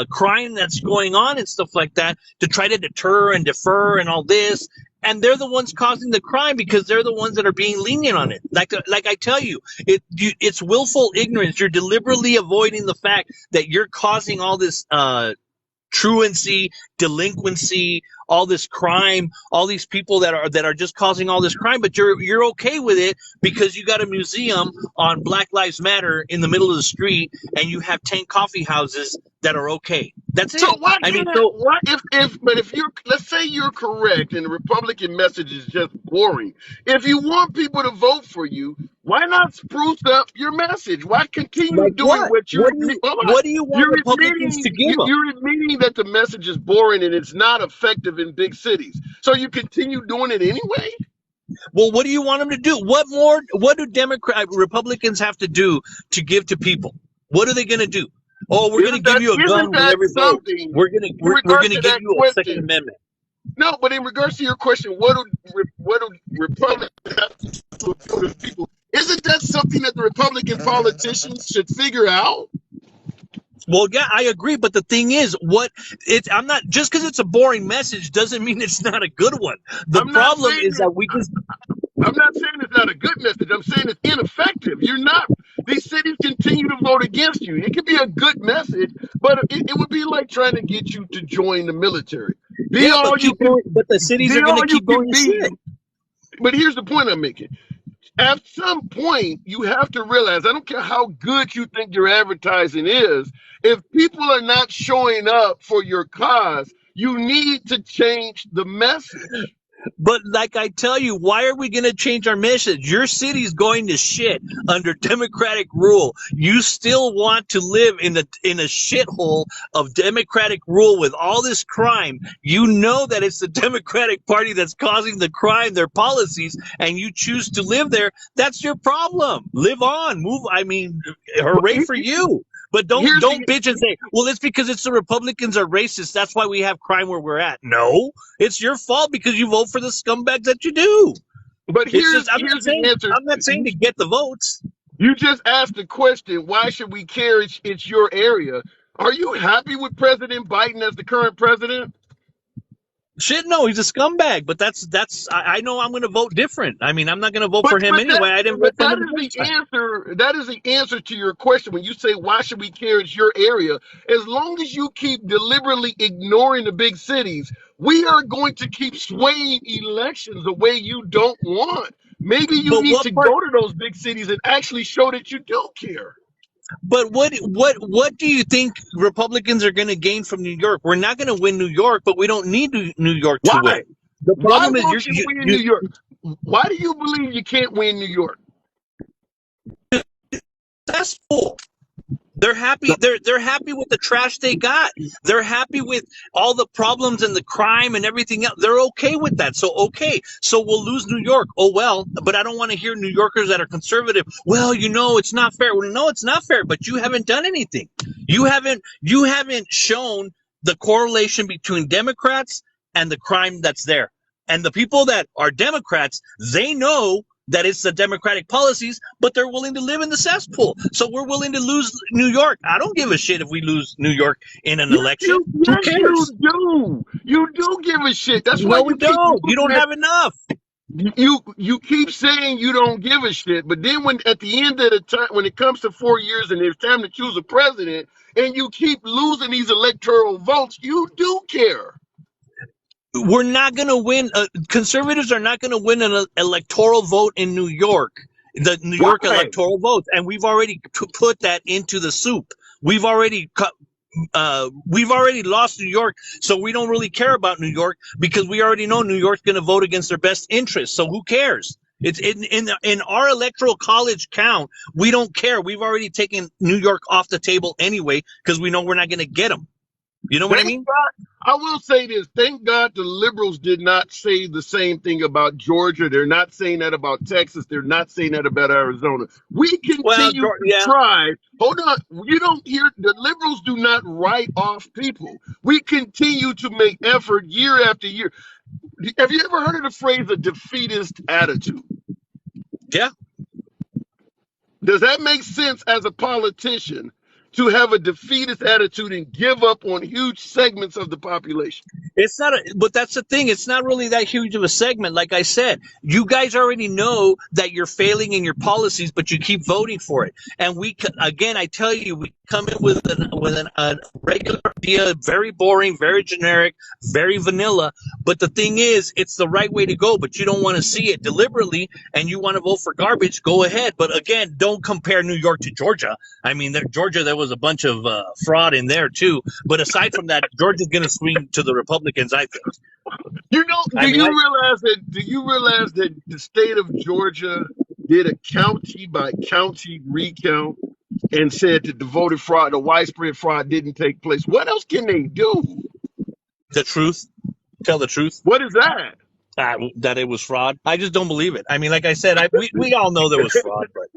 crime that's going on and stuff like that to try to deter and defer and all this. And they're the ones causing the crime because they're the ones that are being lenient on it. Like I tell you, it's willful ignorance. You're deliberately avoiding the fact that you're causing all this truancy, delinquency, all this crime, all these people that are just causing all this crime, but you're okay with it because you got a museum on Black Lives Matter in the middle of the street and you have 10 coffee houses that are okay. That's it. So why I mean, can't why if you're, let's say you're correct and the Republican message is just boring. If you want people to vote for you, why not spruce up your message? Why continue like doing what? what you're What do you want Republicans to give them? you're admitting that the message is boring and it's not effective in big cities. So you continue doing it anyway? Well, what do you want them to do? What do Republicans have to do to give to people? What are they going to do? Oh, we're going to give you a gun with every vote. We're going to give you a Second Amendment. No, but in regards to your question, what do Republicans have to appeal to people? Isn't that something that the Republican politicians should figure out? Well, yeah, I agree, but the thing is, I'm not just because it's a boring message doesn't mean it's not a good one. The problem is that we just. I'm not saying it's not a good message. I'm saying it's ineffective. These cities continue to vote against you. It could be a good message, but it would be like trying to get you to join the military. But the cities are going to keep going to shit. But here's the point I'm making. At some point, you have to realize, I don't care how good you think your advertising is, if people are not showing up for your cause, you need to change the message. But like I tell you, why are we going to change our message? Your city's going to shit under Democratic rule. You still want to live in a shithole of Democratic rule with all this crime. You know that it's the Democratic Party that's causing the crime, their policies, and you choose to live there. That's your problem. Live on, move. I mean, hooray for you. But don't bitch and say, well, it's because it's the Republicans are racist. That's why we have crime where we're at. No, it's your fault because you vote for the scumbags that you do. But the answer. I'm not saying to get the votes. You just asked the question, why should we care? It's your area. Are you happy with President Biden as the current president? Shit, no, he's a scumbag. But I know I'm going to vote different. I mean, I'm not going to vote for him anyway. I didn't vote for him. That is the answer to your question. When you say, why should we care? It's your area. As long as you keep deliberately ignoring the big cities, we are going to keep swaying elections the way you don't want. Maybe you need to go to those big cities and actually show that you do care. But what do you think Republicans are going to gain from New York? We're not going to win New York, but we don't need New York to win. The problem is you win New York. Why do you believe you can't win New York? That's cool. They're happy. They're happy with the trash they got. They're happy with all the problems and the crime and everything else. They're okay with that. So we'll lose New York. Oh well, but I don't want to hear New Yorkers that are conservative. Well, it's not fair. Well, no, it's not fair. But you haven't done anything. You haven't shown the correlation between Democrats and the crime that's there. And the people that are Democrats, they know that it's the Democratic policies, but they're willing to live in the cesspool. So we're willing to lose New York. I don't give a shit if we lose New York in an election. Who cares? You do give a shit. That's why we don't. You don't have enough. You keep saying you don't give a shit, but then when at the end of the time, when it comes to 4 years and it's time to choose a president, and you keep losing these electoral votes, you do care. We're not going to win. Conservatives are not going to win an electoral vote in New York, the New York electoral votes, and we've already put that into the soup. We've already lost New York, so we don't really care about New York because we already know New York's going to vote against their best interests. So who cares? It's in our electoral college count. We don't care. We've already taken New York off the table anyway because we know we're not going to get them. You know what I mean? God, I will say this. Thank God the liberals did not say the same thing about Georgia. They're not saying that about Texas. They're not saying that about Arizona. We continue to try. Hold on. You don't hear the liberals do not write off people. We continue to make effort year after year. Have you ever heard of the phrase a defeatist attitude? Yeah. Does that make sense as a politician to have a defeatist attitude and give up on huge segments of the population? It's not, but that's the thing. It's not really that huge of a segment. Like I said, you guys already know that you're failing in your policies, but you keep voting for it. And again, I tell you, we come in with a regular idea, very boring, very generic, very vanilla. But the thing is, it's the right way to go. But you don't want to see it deliberately, and you want to vote for garbage. Go ahead, but again, don't compare New York to Georgia. I mean, Georgia, there was a bunch of fraud in there too. But aside from that, Georgia's going to swing to the Republicans, I think. You know, do you realize that the state of Georgia did a county by county recount and said that the widespread fraud didn't take place? What else can they do? The truth. Tell the truth. What is that? That it was fraud. I just don't believe it. I mean, like I said, we all know there was fraud, but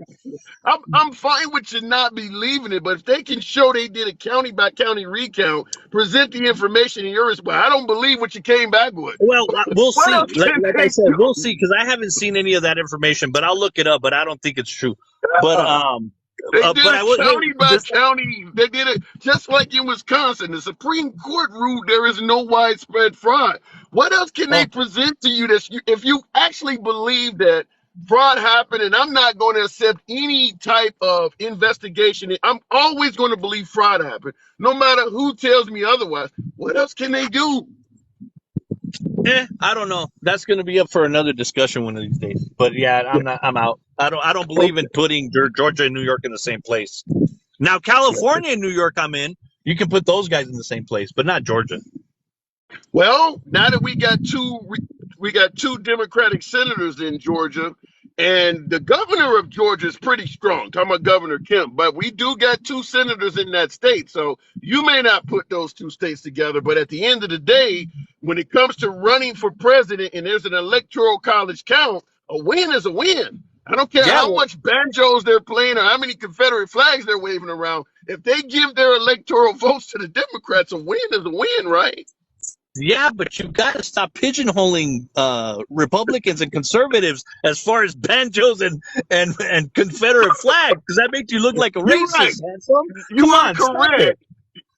I'm fine with you not believing it, but if they can show they did a county by county recount, present the information in your response. I don't believe what you came back with. Well, we'll What see. else can Like I they said, do? we'll see, because I haven't seen any of that information, but I'll look it up. But I don't think it's true. But They did but I would county by just county. They did it just like in Wisconsin. The Supreme Court ruled there is no widespread fraud. What else can they present to you if you actually believe that fraud happened? And I'm not going to accept any type of investigation. I'm always going to believe fraud happened, no matter who tells me otherwise. What else can they do? I don't know. That's going to be up for another discussion one of these days. But yeah, I'm out. I don't believe in putting Georgia and New York in the same place. Now, California and New York, I'm in. You can put those guys in the same place, but not Georgia. Well, now that we got two Democratic senators in Georgia, and the governor of Georgia is pretty strong. Talking about Governor Kemp, but we do got two senators in that state. So you may not put those two states together, but at the end of the day, when it comes to running for president and there's an electoral college count, a win is a win. I don't care how much banjos they're playing or how many Confederate flags they're waving around. If they give their electoral votes to the Democrats, a win is a win, right? Yeah, but you've got to stop pigeonholing Republicans and conservatives as far as banjos and Confederate flags, because that makes you look like a racist. Right. Come on, correct.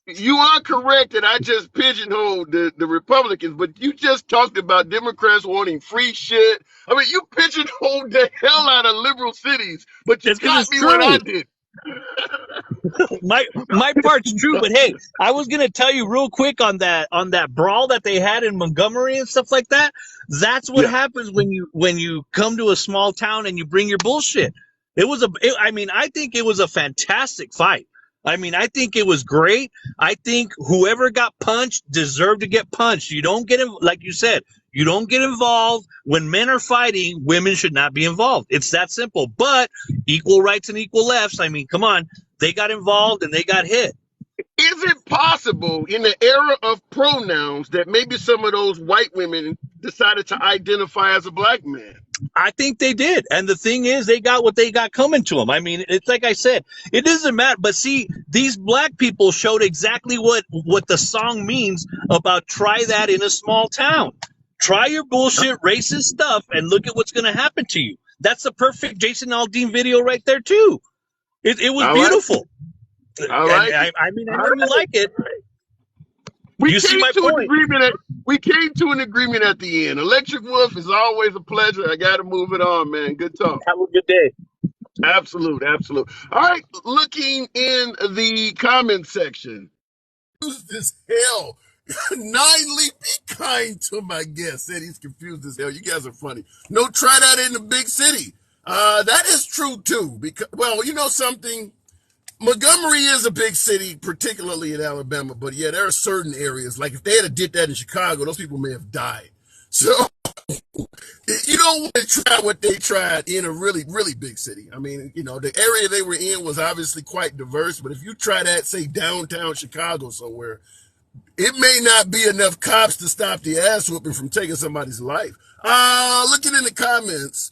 You are correct that I just pigeonholed the Republicans, but you just talked about Democrats wanting free shit. I mean, you pigeonholed the hell out of liberal cities, but you got me when I did. my part's true, but hey, I was gonna tell you real quick on that brawl that they had in Montgomery and stuff like that. That's what happens when you come to a small town and you bring your bullshit. I think it was a fantastic fight. I mean, I think it was great. I think whoever got punched deserved to get punched. You don't get, like you said, you don't get involved. When men are fighting, women should not be involved. It's that simple. But equal rights and equal lefts, I mean, come on. They got involved and they got hit. Is it possible in the era of pronouns that maybe some of those white women decided to identify as a black man? I think they did. And the thing is, they got what they got coming to them. I mean, it's like I said, it doesn't matter. But see, these black people showed exactly what the song means about try that in a small town. Try your bullshit racist stuff and look at what's going to happen to you. That's the perfect Jason Aldean video right there, too. It was beautiful. All right. I mean, I know you like it. We came to an agreement at the end. Electric Wolf is always a pleasure. I got to move it on, man. Good talk. Have a good day. Absolute. All right. Looking in the comment section. Confused as hell. Ninely, be kind to my guest. Said he's confused as hell. You guys are funny. No, try that in the big city. That is true too. Because, well, you know something? Montgomery is a big city, particularly in Alabama, but yeah, there are certain areas, like if they had did that in Chicago, those people may have died. So you don't want to try what they tried in a really, really big city. I mean, you know, the area they were in was obviously quite diverse, but if you try that, say, downtown Chicago somewhere, it may not be enough cops to stop the ass whooping from taking somebody's life. Looking in the comments,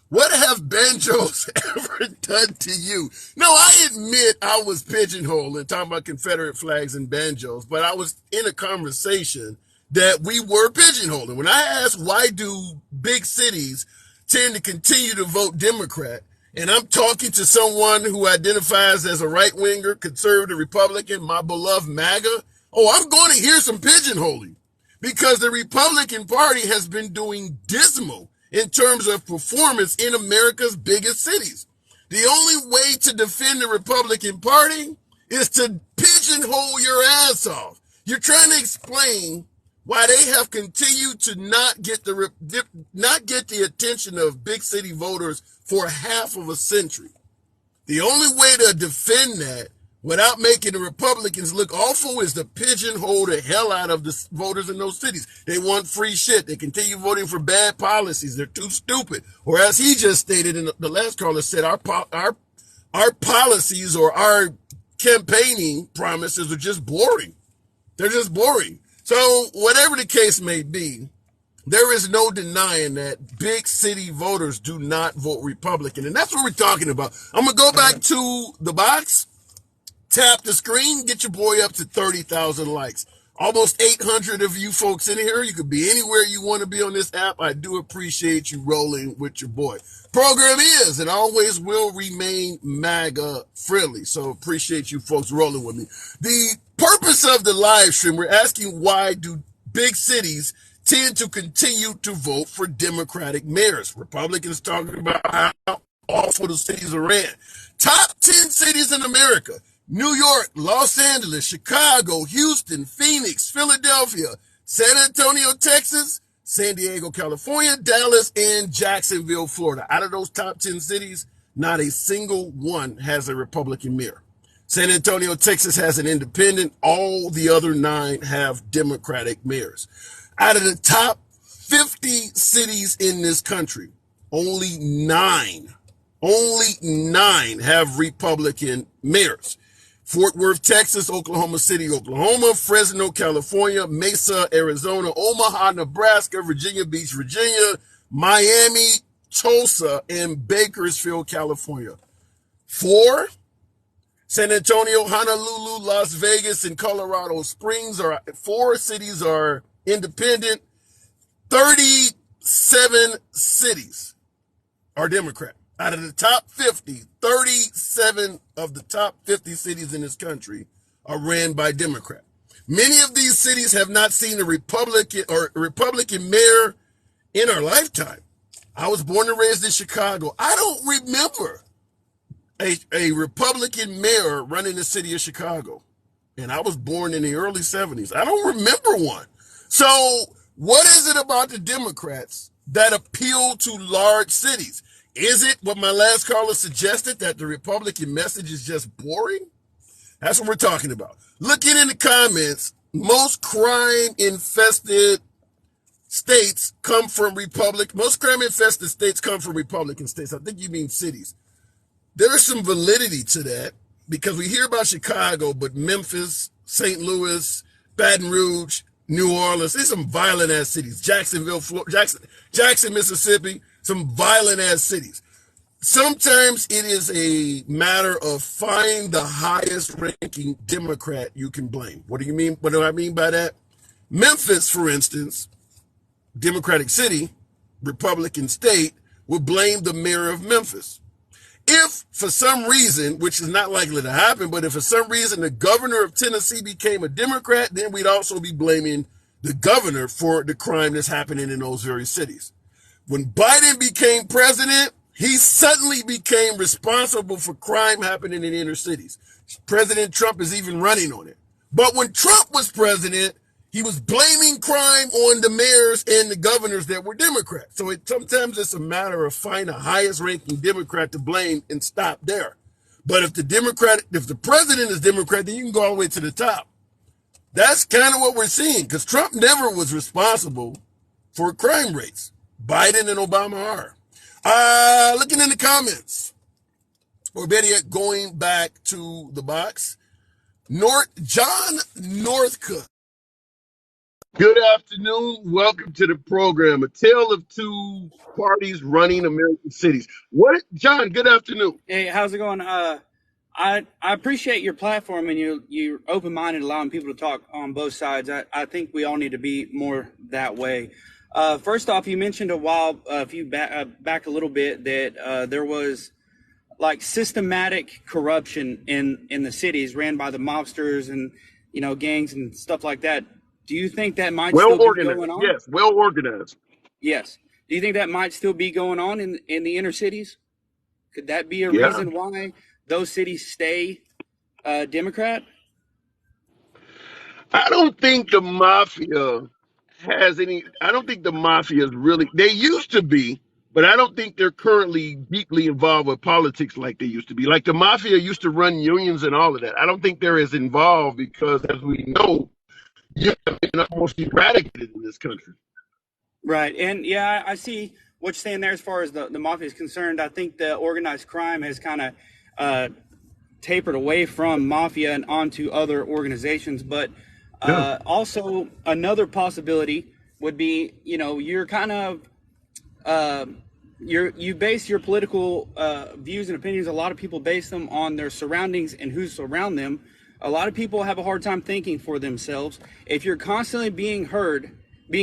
what have banjos ever done to you? No, I admit I was pigeonholed and talking about Confederate flags and banjos, but I was in a conversation that we were pigeonholing. When I asked why do big cities tend to continue to vote Democrat, and I'm talking to someone who identifies as a right-winger, conservative Republican, my beloved MAGA, I'm going to hear some pigeonholing because the Republican Party has been doing dismal in terms of performance in America's biggest cities. The only way to defend the Republican Party is to pigeonhole your ass off. You're trying to explain why they have continued to not get the attention of big city voters for half of a century. The only way to defend that without making the Republicans look awful is to pigeonhole the hell out of the voters in those cities. They want free shit. They continue voting for bad policies. They're too stupid. Or as he just stated in the last caller said, our policies or our campaigning promises are just boring. They're just boring. So whatever the case may be, there is no denying that big city voters do not vote Republican. And that's what we're talking about. I'm going to go back to the box, tap the screen, get your boy up to 30,000 likes. Almost 800 of you folks in here. You could be anywhere you want to be on this app. I do appreciate you rolling with your boy. Program is and always will remain MAGA friendly. So appreciate you folks rolling with me. The purpose of the live stream, we're asking why do big cities tend to continue to vote for Democratic mayors. Republicans talking about how awful the cities are ran. Top 10 cities in America: New York, Los Angeles, Chicago, Houston, Phoenix, Philadelphia, San Antonio, Texas, San Diego, California, Dallas, and Jacksonville, Florida. Out of those top 10 cities, not a single one has a Republican mayor. San Antonio, Texas has an independent. All the other 9 have Democratic mayors. Out of the top 50 cities in this country, only 9 have Republican mayors. Fort Worth, Texas, Oklahoma City, Oklahoma, Fresno, California, Mesa, Arizona, Omaha, Nebraska, Virginia Beach, Virginia, Miami, Tulsa, and Bakersfield, California. 4, San Antonio, Honolulu, Las Vegas, and Colorado Springs are 4 cities are independent. 37 cities are Democrat. Out of the top 50, 37 of the top 50 cities in this country are ran by Democrat. Many of these cities have not seen a Republican mayor in our lifetime. I was born and raised in Chicago. I don't remember a Republican mayor running the city of Chicago. And I was born in the early 70s. I don't remember one. So what is it about the Democrats that appeal to large cities? Is it what my last caller suggested, that the Republican message is just boring? That's what we're talking about. Looking in the comments, most crime-infested states come from most crime-infested states come from Republican states. I think you mean cities. There is some validity to that because we hear about Chicago, but Memphis, St. Louis, Baton Rouge, New Orleans, there's some violent-ass cities. Jacksonville, Jackson, Mississippi, some violent-ass cities. Sometimes it is a matter of find the highest-ranking Democrat you can blame. What do you mean? What do I mean by that? Memphis, for instance, Democratic city, Republican state, will blame the mayor of Memphis. If for some reason, which is not likely to happen, but if for some reason the governor of Tennessee became a Democrat, then we'd also be blaming the governor for the crime that's happening in those very cities. When Biden became president, he suddenly became responsible for crime happening in inner cities. President Trump is even running on it. But when Trump was president, he was blaming crime on the mayors and the governors that were Democrats. So sometimes it's a matter of finding the highest ranking Democrat to blame and stop there. But if the president is Democrat, then you can go all the way to the top. That's kind of what we're seeing, because Trump never was responsible for crime rates. Biden and Obama are. Looking in the comments, or better yet, going back to the box, John Northcutt. Good afternoon. Welcome to the program. A tale of two parties running American cities. John, good afternoon. Hey, how's it going? I appreciate your platform and you're open minded, allowing people to talk on both sides. I think we all need to be more that way. First off, you mentioned a few back a little bit that there was like systematic corruption in the cities ran by the mobsters and gangs and stuff like that. Do you think that might Well still be organized. going on? Yes, well organized. Yes. Do you think that might still be going on in the inner cities? Could that be a Yeah. reason why those cities stay Democrat? I don't think the mafia has any. I don't think the mafia is really. They used to be, but I don't think they're currently deeply involved with politics like they used to be. Like the mafia used to run unions and all of that. I don't think they're as involved because, as we know, you have been almost eradicated in this country. Right. And yeah, I see what you're saying there as far as the mafia is concerned. I think the organized crime has kind of tapered away from mafia and onto other organizations. But Yeah. also another possibility would be, you're kind of you base your political views and opinions. A lot of people base them on their surroundings and who's around them. A lot of people have a hard time thinking for themselves. If you're constantly being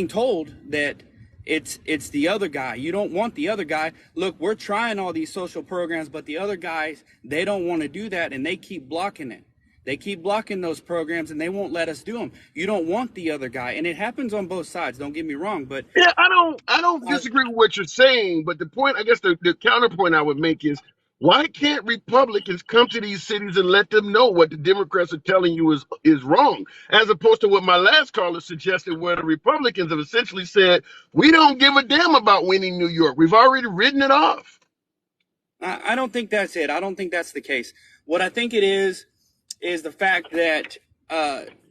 told that it's the other guy, you don't want the other guy. Look, we're trying all these social programs, but the other guys, they don't want to do that, and they keep blocking it. They keep blocking those programs, and they won't let us do them. You don't want the other guy, and it happens on both sides. Don't get me wrong, but Yeah, I don't disagree with what you're saying, but the point, I guess the counterpoint I would make is why can't Republicans come to these cities and let them know what the Democrats are telling you is wrong, as opposed to what my last caller suggested, where the Republicans have essentially said, we don't give a damn about winning New York. We've already written it off. I don't think that's it. I don't think that's the case. What I think it is the fact that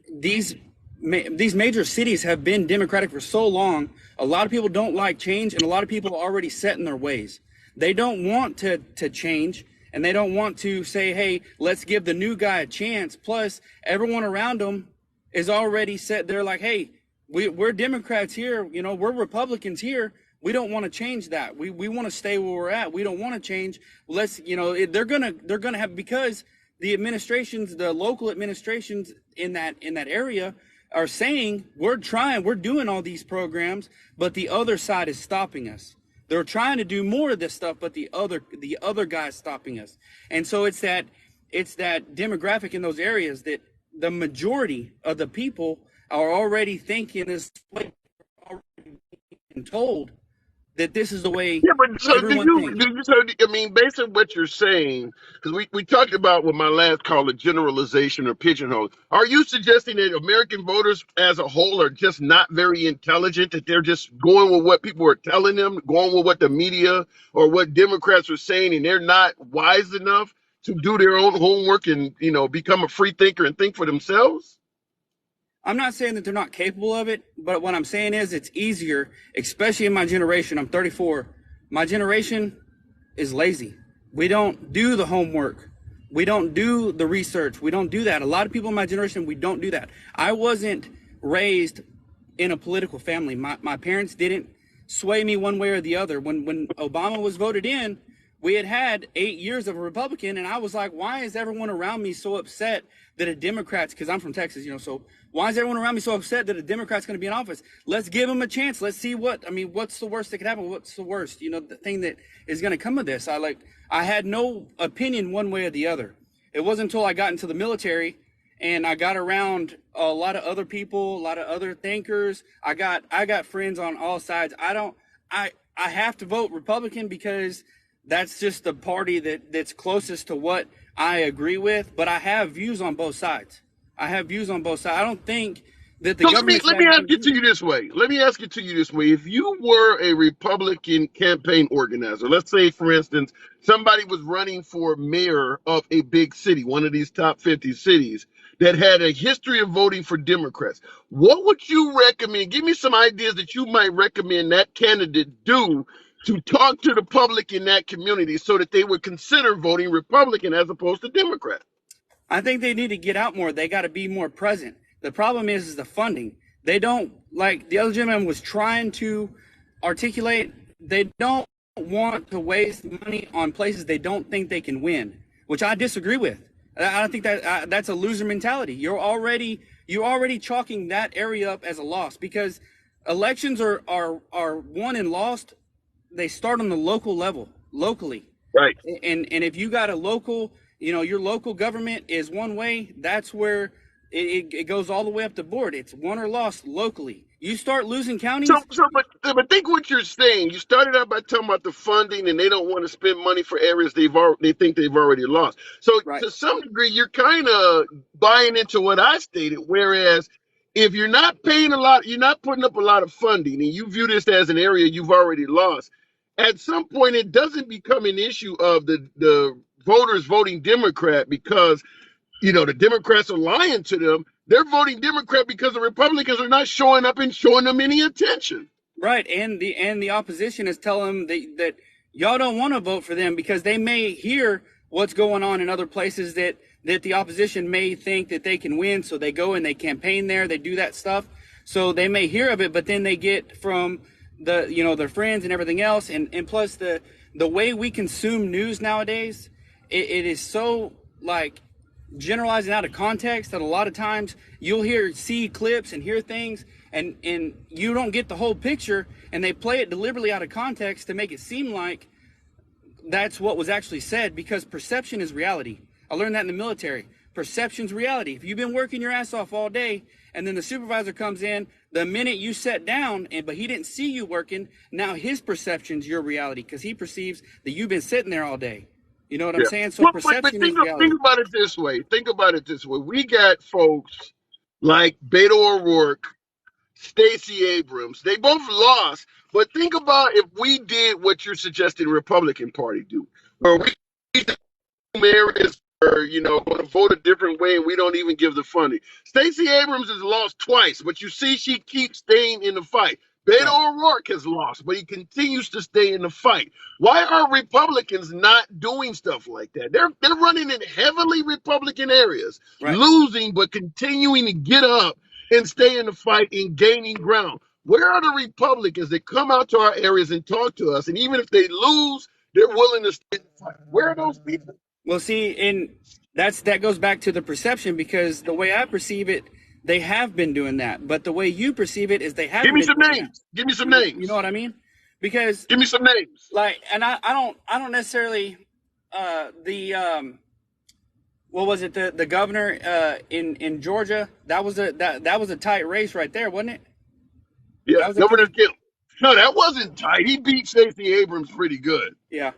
these major cities have been Democratic for so long. A lot of people don't like change, and a lot of people are already set in their ways. They don't want to change, and they don't want to say, hey, let's give the new guy a chance. Plus, everyone around them is already set. They're like, hey, we're Democrats here. We're Republicans here. We don't want to change that. We want to stay where we're at. We don't want to change. Let's, they're gonna have, because the administrations, the local administrations in that area are saying, we're doing all these programs, but the other side is stopping us. They're trying to do more of this stuff, but the other guy's stopping us. And so it's that demographic in those areas that the majority of the people are already thinking this way, already being told that this is the way Yeah, but so everyone thinks. I mean, based on what you're saying, because we talked about with my last call a generalization or pigeonhole. Are you suggesting that American voters as a whole are just not very intelligent, that they're just going with what people are telling them, going with what the media or what Democrats are saying, and they're not wise enough to do their own homework and, become a free thinker and think for themselves? I'm not saying that they're not capable of it, but what I'm saying is it's easier, especially in my generation. I'm 34. My generation is lazy. We don't do the homework. We don't do the research. We don't do that. A lot of people in my generation, we don't do that. I wasn't raised in a political family. My parents didn't sway me one way or the other. When Obama was voted in, we had 8 years of a Republican, and I was like, why is everyone around me so upset that a Democrat's, because I'm from Texas, so why is everyone around me so upset that a Democrat's going to be in office? Let's give him a chance. Let's see what's the worst that could happen? What's the worst, the thing that is going to come of this? I had no opinion one way or the other. It wasn't until I got into the military and I got around a lot of other people, a lot of other thinkers. I got friends on all sides. I have to vote Republican because that's just the party that's closest to what I agree with, but I have views on both sides. I don't think that the So government. let me ask it to you this way. If you were a Republican campaign organizer, let's say, for instance, somebody was running for mayor of a big city, one of these top 50 cities that had a history of voting for Democrats, what would you recommend? Give me some ideas that you might recommend that candidate do to talk to the public in that community so that they would consider voting Republican as opposed to Democrat. I think they need to get out more. They got to be more present. The problem is the funding. They don't, like the other gentleman was trying to articulate, they don't want to waste money on places they don't think they can win, which I disagree with. I don't think that that's a loser mentality. You're already chalking that area up as a loss, because elections are won and lost. They start on the local level, locally. Right. And if you got a local, your local government is one way, that's where it goes all the way up the board. It's won or lost locally. You start losing counties. But think what you're saying. You started out by talking about the funding, and they don't want to spend money for areas they think they've already lost. So Right. to some degree, you're kind of buying into what I stated. Whereas if you're not paying a lot, you're not putting up a lot of funding, and you view this as an area you've already lost. At some point, it doesn't become an issue of the voters voting Democrat because the Democrats are lying to them. They're voting Democrat because the Republicans are not showing up and showing them any attention. Right, and the opposition is telling them that y'all don't want to vote for them because they may hear what's going on in other places that the opposition may think that they can win, so they go and they campaign there, they do that stuff. So they may hear of it, but then they get from their friends and everything else, and plus the way we consume news nowadays, it is so like generalizing out of context that a lot of times you'll see clips and hear things and you don't get the whole picture, and they play it deliberately out of context to make it seem like that's what was actually said, because perception is reality. I learned that in the military. Perception's reality. If you've been working your ass off all day and then the supervisor comes in, the minute you sat down but he didn't see you working, now his perception's your reality because he perceives that you've been sitting there all day. You know what I'm saying? So perception is reality. Think about it this way. We got folks like Beto O'Rourke, Stacey Abrams. They both lost, but think about if we did what you're suggesting the Republican Party do, where we areas are, going to vote a different way and we don't even give the funding. Stacey Abrams has lost twice, but you see she keeps staying in the fight. Beto O'Rourke has lost, but he continues to stay in the fight. Why are Republicans not doing stuff like that? They're running in heavily Republican areas, Right. losing, but continuing to get up and stay in the fight and gaining ground. Where are the Republicans that come out to our areas and talk to us? And even if they lose, they're willing to stay in the fight. Where are those people? Well, see, and that goes back to the perception, because the way I perceive it, they have been doing that. But the way you perceive it is they haven't. Give me some names. Give me some names. You know what I mean? Because give me some names. Like, and I don't necessarily what was it, the governor in Georgia, that was a tight race right there, wasn't it? Yeah, Governor Kemp. No, that wasn't tight. He beat Stacey Abrams pretty good. Yeah,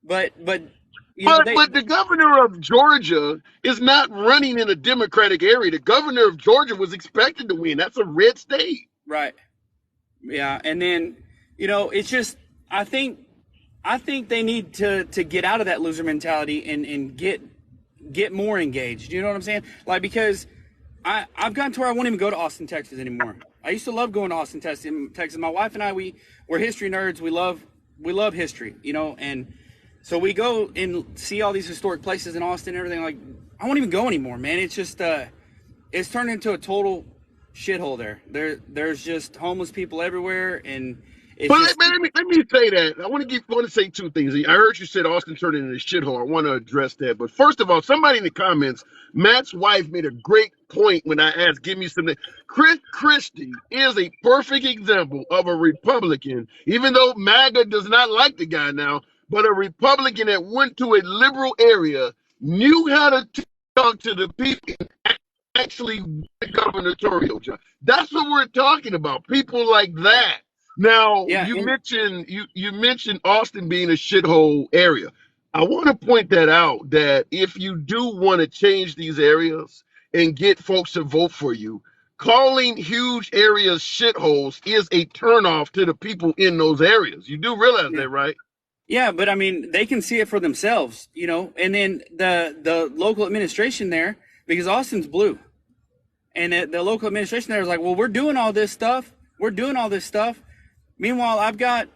but the governor of Georgia is not running in a Democratic area. The governor of Georgia was expected to win. That's a red state. Right. Yeah, and then it's just I think they need to get out of that loser mentality and get more engaged. You know what I'm saying? Like, because I've gotten to where I won't even go to Austin, Texas anymore. I used to love going to Austin, Texas. My wife and I, we're history nerds. We love history, and so we go and see all these historic places in Austin and everything. Like, I won't even go anymore, man. It's just it's turned into a total shithole there. There's just homeless people everywhere, and let me say that. I want to say two things. I heard you said Austin turned into a shithole. I want to address that. But first of all, somebody in the comments, Matt's wife made a great point when I asked, give me something. Chris Christie is a perfect example of a Republican, even though MAGA does not like the guy now, but a Republican that went to a liberal area, knew how to talk to the people, and actually the gubernatorial job. That's what we're talking about. People like that. Now, you mentioned Austin being a shithole area. I want to point that out, that if you do want to change these areas and get folks to vote for you, calling huge areas shitholes is a turnoff to the people in those areas. You do realize that, right? Yeah, but I mean, they can see it for themselves, and then the local administration there, because Austin's blue, and the local administration there is like, well, we're doing all this stuff. Meanwhile, I've got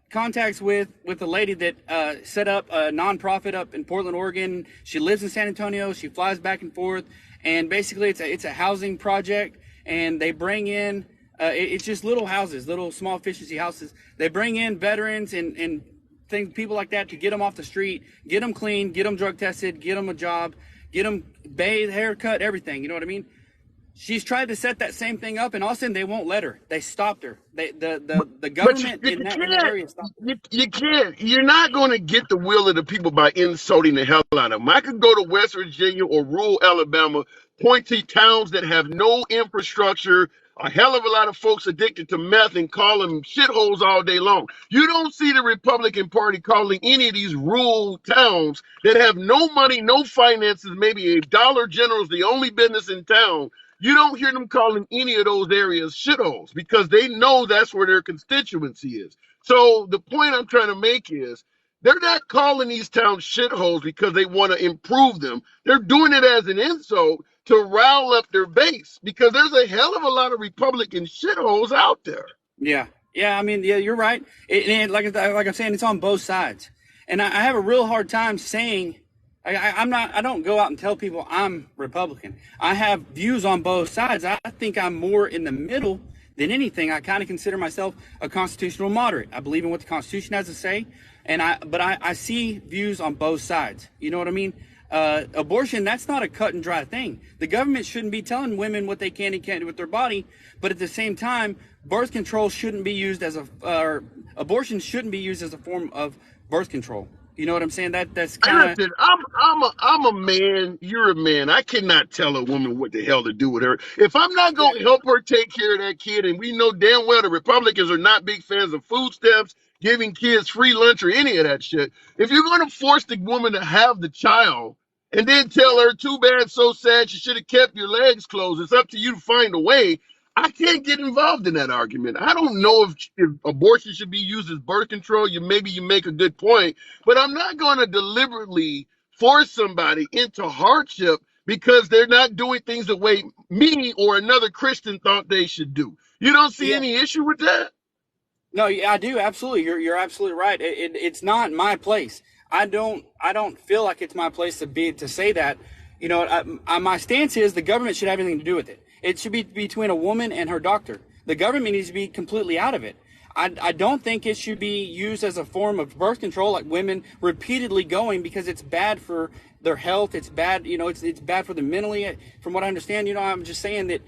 contacts with a lady that set up a nonprofit up in Portland, Oregon. She lives in San Antonio. She flies back and forth, and basically it's a housing project. And they bring in it's just little houses, little small efficiency houses. They bring in veterans and people like that to get them off the street, get them clean, get them drug tested, get them a job, get them bathed, haircut, everything. You know what I mean? She's tried to set that same thing up, and all of a sudden they won't let her. They stopped her. The government in that area stopped her. You can't. You're not going to get the will of the people by insulting the hell out of them. I could go to West Virginia or rural Alabama, point to towns that have no infrastructure, a hell of a lot of folks addicted to meth, and call them shitholes all day long. You don't see the Republican Party calling any of these rural towns that have no money, no finances, maybe a Dollar General is the only business in town. You don't hear them calling any of those areas shitholes because they know that's where their constituency is. So the point I'm trying to make is they're not calling these towns shitholes because they want to improve them. They're doing it as an insult to rile up their base because there's a hell of a lot of Republican shitholes out there. Yeah. I mean, yeah, you're right. And like I'm saying, it's on both sides. And I have a real hard time saying, I don't go out and tell people I'm Republican. I have views on both sides. I think I'm more in the middle than anything. I kind of consider myself a constitutional moderate. I believe in what the Constitution has to say, but I see views on both sides. You know what I mean? Abortion, that's not a cut and dry thing. The government shouldn't be telling women what they can and can't do with their body, but at the same time, birth control shouldn't be used as abortion shouldn't be used as a form of birth control. You know what I'm saying? That's kind of. I'm a man. You're a man. I cannot tell a woman what the hell to do with her. If I'm not going to help her take care of that kid, and we know damn well the Republicans are not big fans of food stamps, giving kids free lunch, or any of that shit. If you're going to force the woman to have the child and then tell her, too bad, so sad, you should have kept your legs closed, it's up to you to find a way. I can't get involved in that argument. I don't know if abortion should be used as birth control. Maybe you make a good point, but I'm not going to deliberately force somebody into hardship because they're not doing things the way me or another Christian thought they should do. You don't see any issue with that? No, I do, absolutely. You're absolutely right. It's not my place. I don't feel like it's my place to say that. You know, my stance is the government should have anything to do with it. It should be between a woman and her doctor. The government needs to be completely out of it. I don't think it should be used as a form of birth control, like women repeatedly going, because it's bad for their health. It's bad, you know, it's bad for them mentally. From what I understand, you know, I'm just saying that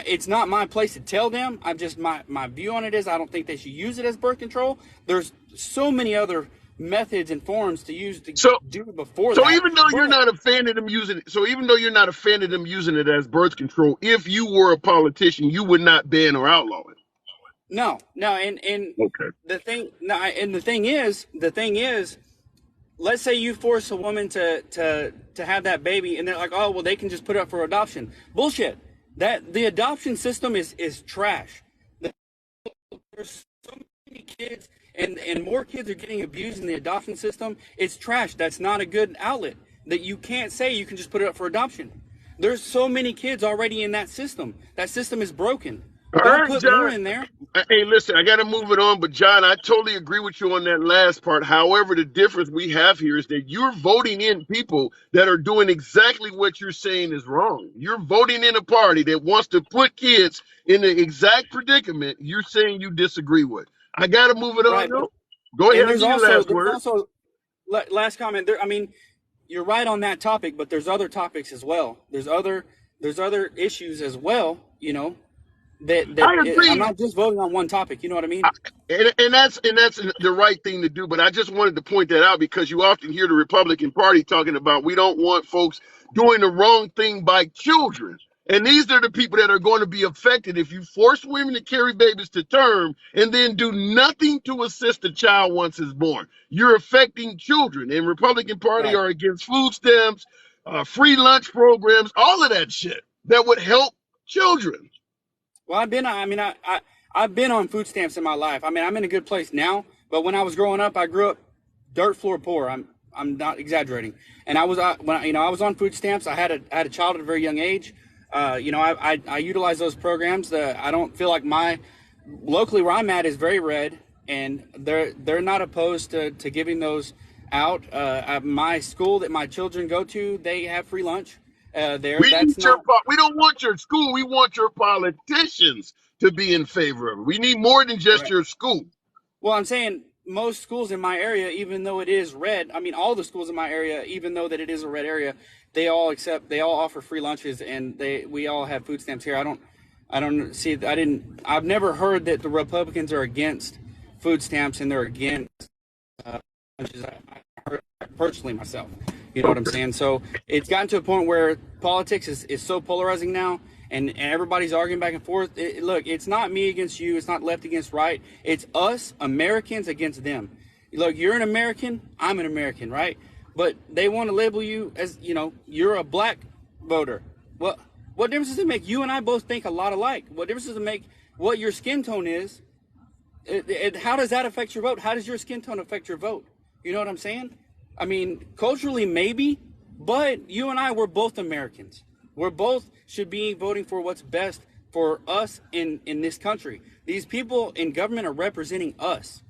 it's not my place to tell them. I'm just, my view on it is I don't think they should use it as birth control. There's so many other methods and forms to use to do before that. So even though you're not a fan of them using it, as birth control, if you were a politician, you would not ban or outlaw it. No, and okay. The thing is, let's say you force a woman to have that baby, and they're like, oh well, they can just put it up for adoption. Bullshit. That the adoption system is trash. There's so many kids. And more kids are getting abused in the adoption system. It's trash. That's not a good outlet. That you can't say you can just put it up for adoption. There's so many kids already in that system. That system is broken. Don't put more in there. Hey, listen, I got to move it on. But, John, I totally agree with you on that last part. However, the difference we have here is that you're voting in people that are doing exactly what you're saying is wrong. You're voting in a party that wants to put kids in the exact predicament you're saying you disagree with. I got to move it on. Though. Go ahead and also, last comment. I mean, you're right on that topic, but there's other topics as well. There's other issues as well, you know. I agree. I'm not just voting on one topic. You know what I mean? And that's the right thing to do. But I just wanted to point that out because you often hear the Republican Party talking about we don't want folks doing the wrong thing by children. And these are the people that are going to be affected if you force women to carry babies to term and then do nothing to assist the child once it's born. You're affecting children. And Republican Party are against food stamps, free lunch programs, all of that shit that would help children. Well, I've been on food stamps in my life. I mean, I'm in a good place now, but when I was growing up, I grew up dirt floor poor. I'm not exaggerating. And I was on food stamps. I had a child at a very young age. I utilize those programs. I don't feel like locally where I'm at is very red, and they're not opposed to giving those out. My school that my children go to, they have free lunch. We don't want your school. We want your politicians to be in favor of it. We need more than just your school. Well, I'm saying most schools in my area, even though it is red, I mean, all the schools in my area, even though that it is a red area, they all offer free lunches, and we all have food stamps here. I've never heard that the Republicans are against food stamps and they're against lunches. I heard that personally myself. You know what I'm saying? So it's gotten to a point where politics is so polarizing now, and everybody's arguing back and forth. Look, it's not me against you. It's not left against right. It's us Americans against them. Look, you're an American. I'm an American, right? But they want to label you as, you're a black voter. What difference does it make? You and I both think a lot alike. What difference does it make what your skin tone is? How does that affect your vote? How does your skin tone affect your vote? You know what I'm saying? I mean, culturally, maybe, but you and I, we're both Americans. We're both should be voting for what's best for us in this country. These people in government are representing us.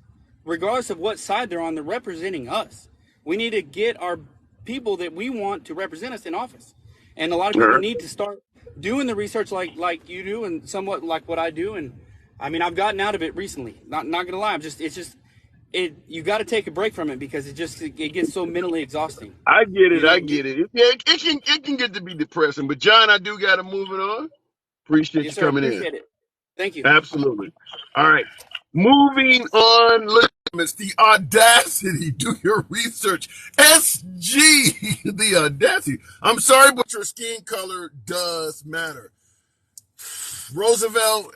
Regardless of what side they're on, they're representing us. We need to get our people that we want to represent us in office. And a lot of people need to start doing the research like you do, and somewhat like what I do. And I mean, I've gotten out of it recently. Not gonna lie. You got to take a break from it because it gets so mentally exhausting. I get it. It can get to be depressing. But John, I do got to move it on. Appreciate Yes, you sir. coming in. Appreciate it. Thank you. Absolutely. All right. Moving on. Look, it's the audacity. Do your research. SG, the audacity. I'm sorry, but your skin color does matter. Roosevelt,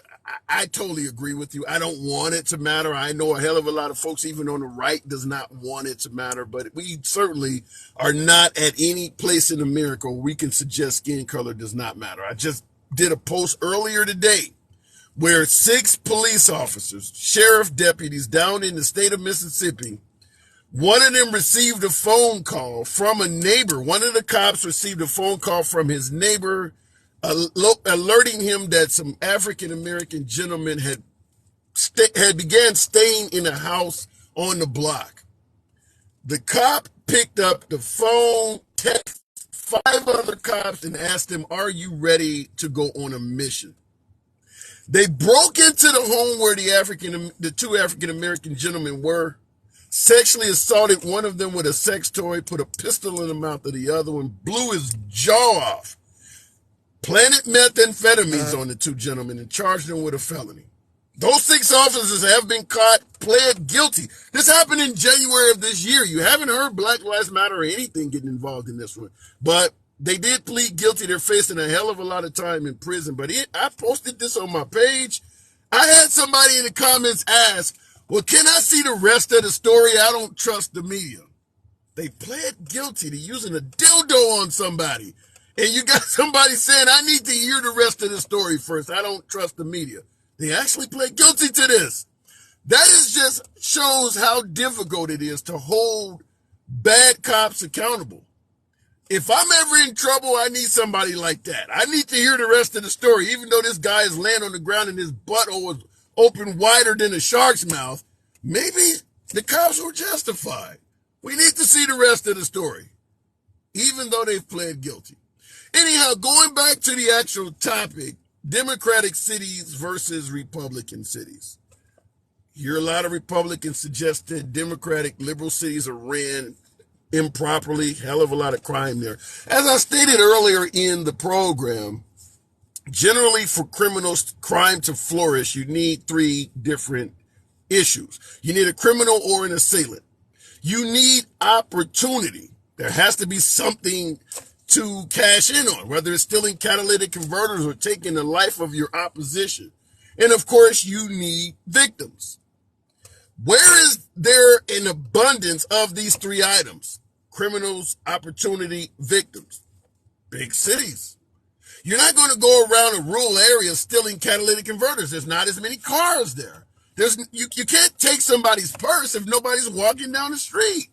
I totally agree with you. I don't want it to matter. I know a hell of a lot of folks, even on the right, does not want it to matter. But we certainly are not at any place in America where we can suggest skin color does not matter. I just did a post earlier today where 6 police officers, sheriff deputies down in the state of Mississippi, one of them received a phone call from a neighbor. One of the cops received a phone call from his neighbor alerting him that some African-American gentleman had began staying in a house on the block. The cop picked up the phone, texted 5 other cops, and asked them, "Are you ready to go on a mission?" They broke into the home where the 2 African-American gentlemen were, sexually assaulted one of them with a sex toy, put a pistol in the mouth of the other one, blew his jaw off, planted methamphetamines on the 2 gentlemen, and charged them with a felony. Those 6 officers have been caught, pled guilty. This happened in January of this year. You haven't heard Black Lives Matter or anything getting involved in this one. But they did plead guilty. They're facing a hell of a lot of time in prison. But I posted this on my page. I had somebody in the comments ask, well, can I see the rest of the story? I don't trust the media. They pled guilty to using a dildo on somebody. And you got somebody saying, I need to hear the rest of the story first. I don't trust the media. They actually pled guilty to this. That is just shows how difficult it is to hold bad cops accountable. If I'm ever in trouble, I need somebody like that. I need to hear the rest of the story, even though this guy is laying on the ground and his butthole was open wider than a shark's mouth. Maybe the cops were justified. We need to see the rest of the story, even though they've pled guilty. Anyhow, going back to the actual topic, Democratic cities versus Republican cities. Hear a lot of Republicans suggest that Democratic liberal cities are ran improperly, hell of a lot of crime there. As I stated earlier in the program, generally for crime to flourish, you need 3 different issues. You need a criminal or an assailant. You need opportunity. There has to be something to cash in on, whether it's stealing catalytic converters or taking the life of your opposition. And of course, you need victims. Where is there an abundance of these 3 items? Criminals, opportunity, victims. Big cities. You're not going to go around a rural area stealing catalytic converters. There's not as many cars there. You can't take somebody's purse if nobody's walking down the street.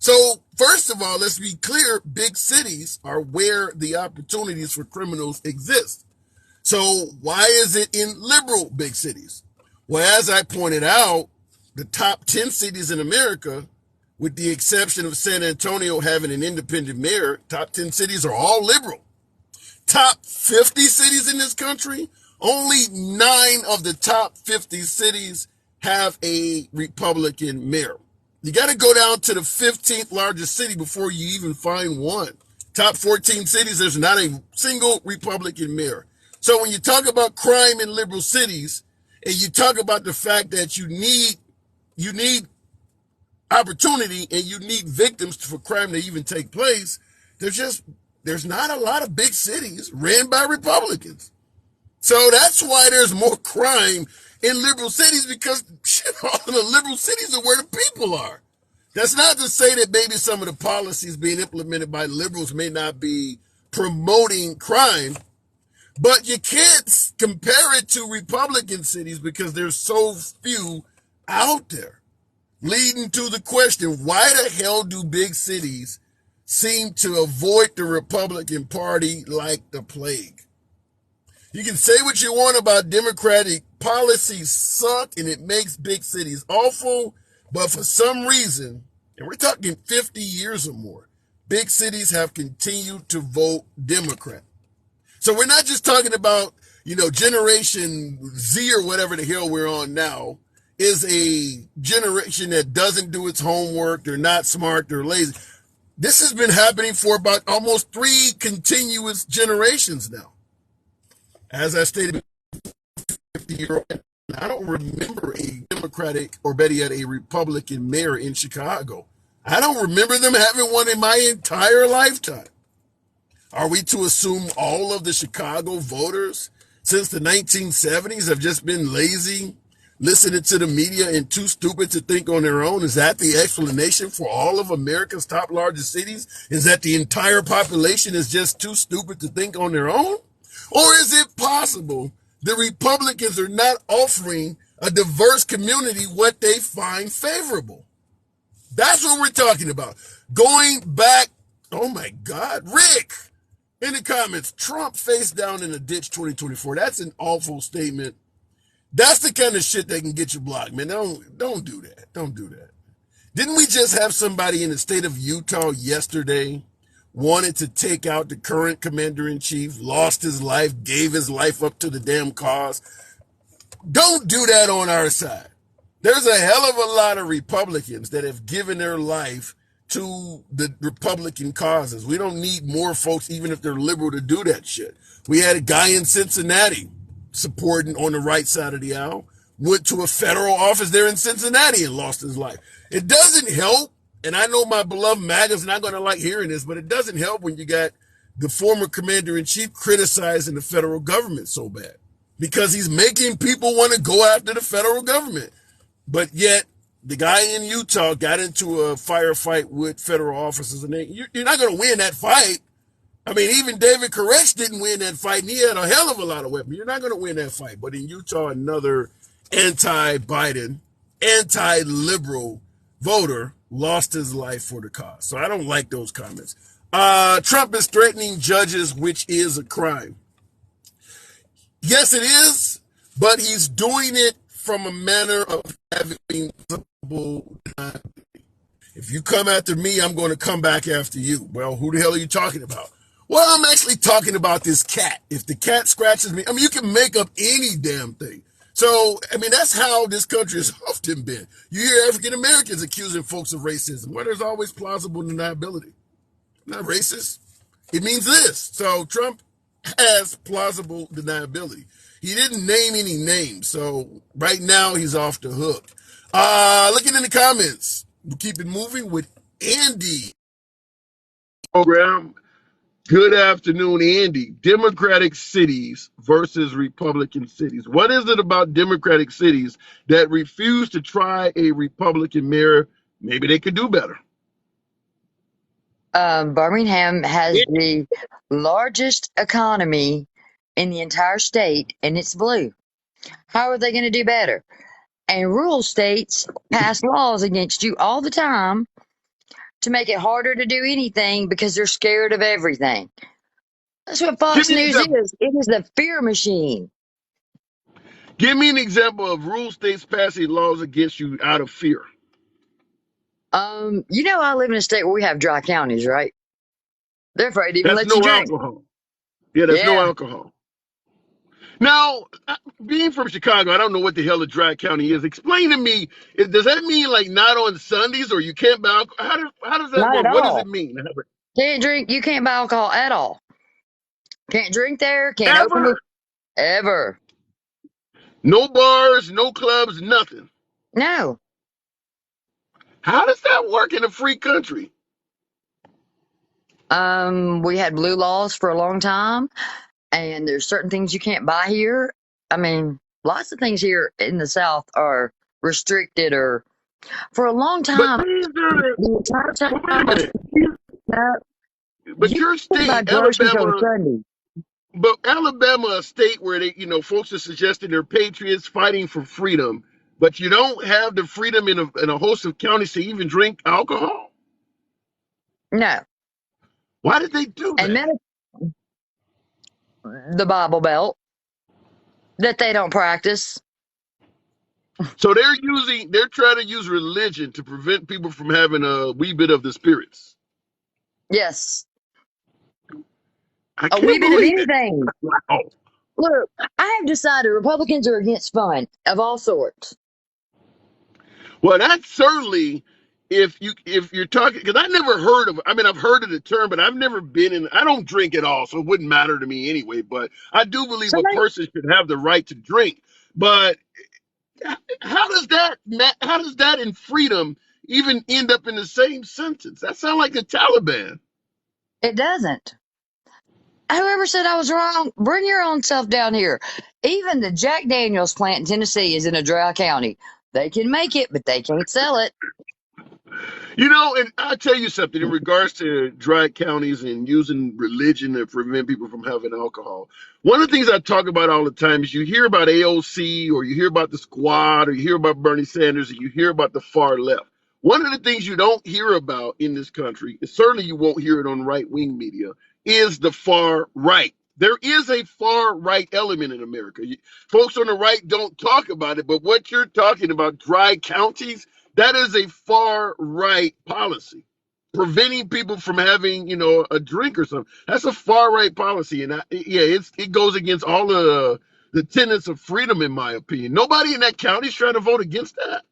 So, first of all, let's be clear, big cities are where the opportunities for criminals exist. So, why is it in liberal big cities? Well, as I pointed out, the top 10 cities in America, with the exception of San Antonio having an independent mayor, top 10 cities are all liberal. Top 50 cities in this country, only 9 of the top 50 cities have a Republican mayor. You got to go down to the 15th largest city before you even find one. Top 14 cities, there's not a single Republican mayor. So when you talk about crime in liberal cities, and you talk about the fact that you need opportunity and you need victims for crime to even take place, there's not a lot of big cities ran by Republicans. So that's why there's more crime in liberal cities, because shit, all of the liberal cities are where the people are. That's not to say that maybe some of the policies being implemented by liberals may not be promoting crime, but you can't compare it to Republican cities because there's so few out there. Leading to the question, why the hell do big cities seem to avoid the Republican Party like the plague? You can say what you want about Democratic policies suck and it makes big cities awful, but for some reason, and we're talking 50 years or more, big cities have continued to vote Democrat. So we're not just talking about, Generation Z or whatever the hell we're on now is a generation that doesn't do its homework. They're not smart. They're lazy. This has been happening for about almost 3 continuous generations now. As I stated, 50-year-old, I don't remember a Democratic or better yet a Republican mayor in Chicago. I don't remember them having one in my entire lifetime. Are we to assume all of the Chicago voters since the 1970s have just been lazy, listening to the media, and too stupid to think on their own? Is that the explanation for all of America's top largest cities? Is that the entire population is just too stupid to think on their own? Or is it possible the Republicans are not offering a diverse community what they find favorable? That's what we're talking about. Going back, oh my God, Rick, in the comments, Trump face down in a ditch 2024. That's an awful statement. That's the kind of shit that can get you blocked, man. Don't do that. Don't do that. Didn't we just have somebody in the state of Utah yesterday wanted to take out the current commander-in-chief, lost his life, gave his life up to the damn cause? Don't do that on our side. There's a hell of a lot of Republicans that have given their life to the Republican causes. We don't need more folks, even if they're liberal, to do that shit. We had a guy in Cincinnati supporting on the right side of the aisle, went to a federal office there in Cincinnati and lost his life. It doesn't help, and I know my beloved MAGA's not going to like hearing this, but it doesn't help when you got the former commander-in-chief criticizing the federal government so bad because he's making people want to go after the federal government. But yet, the guy in Utah got into a firefight with federal officers, and you're not going to win that fight. I mean, even David Koresh didn't win that fight, and he had a hell of a lot of weapons. You're not going to win that fight. But in Utah, another anti-Biden, anti-liberal voter lost his life for the cause. So I don't like those comments. Trump is threatening judges, which is a crime. Yes, it is, but he's doing it from a manner of having possible deniability. If you come after me, I'm going to come back after you. Well, who the hell are you talking about? Well, I'm actually talking about this cat. If the cat scratches me, you can make up any damn thing. So, that's how this country has often been. You hear African Americans accusing folks of racism. Well, there's always plausible deniability. Not racist. It means this. So Trump has plausible deniability. He didn't name any names, so right now he's off the hook. Looking in the comments, we'll keep it moving with Andy. Program. Good afternoon, Andy. Democratic cities versus Republican cities. What is it about Democratic cities that refuse to try a Republican mayor? Maybe they could do better. Birmingham has the largest economy in the entire state, and it's blue. How are they going to do better? And rural states pass laws against you all the time to make it harder to do anything because they're scared of everything. That's what Fox News is. It is the fear machine. Give me an example of rural states passing laws against you out of fear. I live in a state where we have dry counties, right? They're afraid to even let you drink. Alcohol. Yeah, there's no alcohol. Now, being from Chicago, I don't know what the hell a dry county is. Explain to me. Does that mean like not on Sundays, or you can't buy alcohol? How does that Not at work? What does it all. mean? Can't drink. You can't buy alcohol at all. Can't drink there. Can't open it Ever? ever. No bars, no clubs, nothing. No. How does that work in a free country? We had blue laws for a long time, and there's certain things you can't buy here. I mean, lots of things here in the South are restricted, or for a long But time, these are the entire wait a time, minute. you But your can't buy state, groceries on Alabama, Sunday. but Alabama, a state where folks are suggesting they're patriots fighting for freedom, but you don't have the freedom in a host of counties to even drink alcohol. No. Why did they do And that? the Bible Belt that they don't practice. So they're trying to use religion to prevent people from having a wee bit of the spirits. Yes. I A wee can't bit of believe it. anything. Wow. Look, I have decided Republicans are against fun of all sorts. Well, that's certainly if you're talking, because I never heard of. I mean, I've heard of the term, but I've never been in. I don't drink at all, so it wouldn't matter to me anyway. But I do believe So a person should have the right to drink. But how does that and freedom even end up in the same sentence? That sounds like the Taliban. it doesn't. Whoever said I was wrong, bring your own self down here. Even the Jack Daniels plant in Tennessee is in a dry county. They can make it, but they can't sell it. And I'll tell you something in regards to dry counties and using religion to prevent people from having alcohol. One of the things I talk about all the time is you hear about AOC, or you hear about the squad, or you hear about Bernie Sanders, and you hear about the far left. One of the things you don't hear about in this country, and certainly you won't hear it on right wing media, is the far right. There is a far right element in America. Folks on the right don't talk about it, but what you're talking about, dry counties, that is a far right policy, preventing people from having, a drink or something. That's a far right policy, and it goes against all the tenets of freedom, in my opinion. Nobody in that county is trying to vote against that.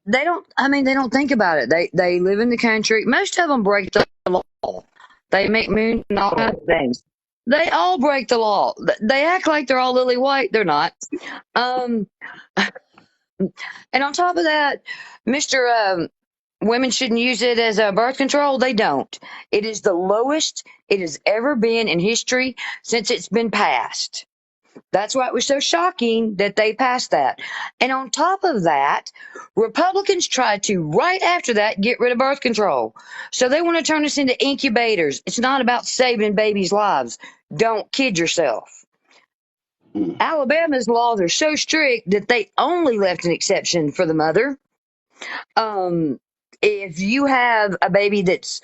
They don't. I mean, they don't think about it. They live in the country. Most of them break the law. They make moon and all kinds of things. They all break the law. They act like they're all lily white. They're not. Um, and on top of that, Mister women shouldn't use it as a birth control. They don't. It is the lowest it has ever been in history since it's been passed. That's why it was so shocking that they passed that. And on top of that, Republicans tried to, right after that, get rid of birth control. So they want to turn us into incubators. It's not about saving babies' lives. Don't kid yourself. Alabama's laws are so strict that they only left an exception for the mother. If you have a baby that's,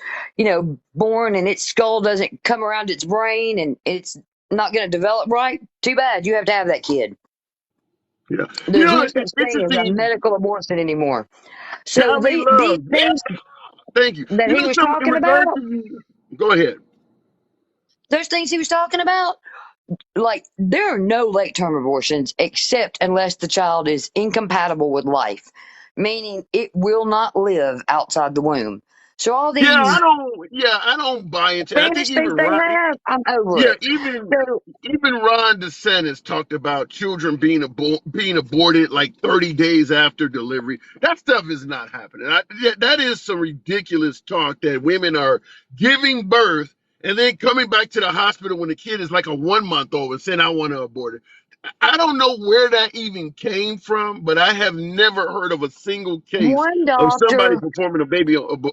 born and its skull doesn't come around its brain and it's not going to develop right, too bad. You have to have that kid. Yeah. There's no such It's thing as a interesting. medical abortion anymore. So Cali these love. Yeah, things thank you. that he was Something in talking regards about, to go ahead. those things he was talking about, like there are no late term abortions except unless the child is incompatible with life, meaning it will not live outside the womb. So all Yeah, these I don't buy into it. I think fantasies even they right. have, I'm over Yeah, it. even So even Ron DeSantis talked about children being aborted like 30 days after delivery. That stuff is not happening. That is some ridiculous talk that women are giving birth and then coming back to the hospital when the kid is like a 1 month old and saying, I want to abort it. I don't know where that even came from, but I have never heard of a single case one of somebody doctor, performing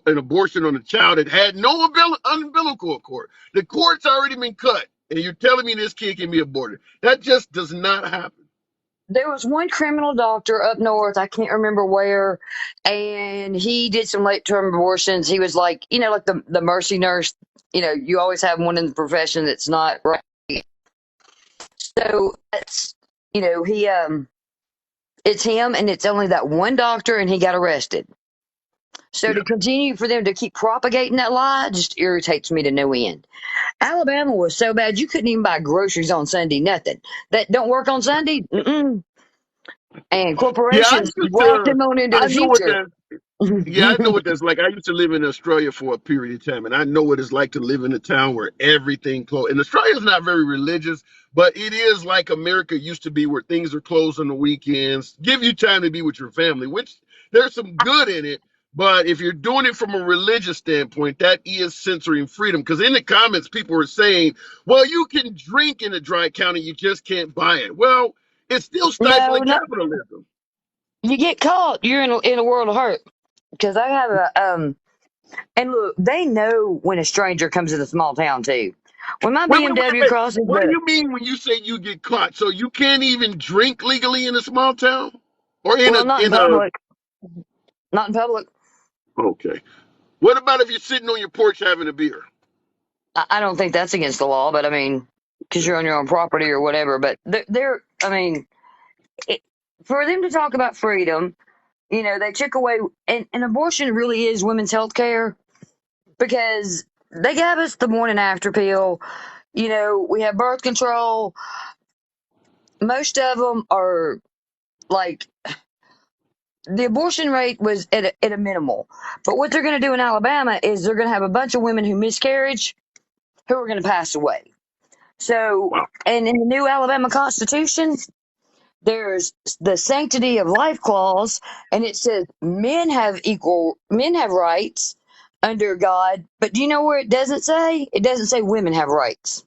an abortion on a child that had no umbilical cord. The cord's already been cut, and you're telling me this kid can be aborted. That just does not happen. there was one criminal doctor up north, I can't remember where, and he did some late term abortions. He was like, like the mercy nurse. You always have one in the profession that's not right. So that's, he, it's him, and it's only that one doctor, and he got arrested. So Yeah. to continue for them to keep propagating that lie just irritates me to no end. Alabama was so bad you couldn't even buy groceries on Sunday. Nothing that don't work on Sunday. Mm-mm. And Yeah, corporations brought them on into I the know what future. that. Yeah, I know what that's like. I used to live in Australia for a period of time, and I know what it's like to live in a town where everything closed. And Australia's not very religious, but it is like America used to be, where things are closed on the weekends, give you time to be with your family, which there's some good in it. But if you're doing it from a religious standpoint, that is censoring freedom. Because in the comments, people were saying, well, you can drink in a dry county, you just can't buy it. Well, it's still No, stifling no, capitalism. you get caught, you're in a world of hurt. Because I have a. And look, they know when a stranger comes to the small town too. When my Wait a BMW minute. crosses What do the you mean when you say you get caught? So you can't even drink legally in a small town, or in well, not in a? public, not in public. Okay. What about if you're sitting on your porch having a beer? I don't think that's against the law, but I mean, because you're on your own property or whatever. But I mean, it, for them to talk about freedom, they took away, and abortion really is women's health care because they gave us the morning after pill. We have birth control. Most of them are like the abortion rate was at a minimal. But what they're going to do in Alabama is they're going to have a bunch of women who miscarriage who are going to pass away. So, Wow. and in the new Alabama Constitution, there's the sanctity of life clause, and it says men have rights under God. But do you know where it doesn't say? It doesn't say women have rights.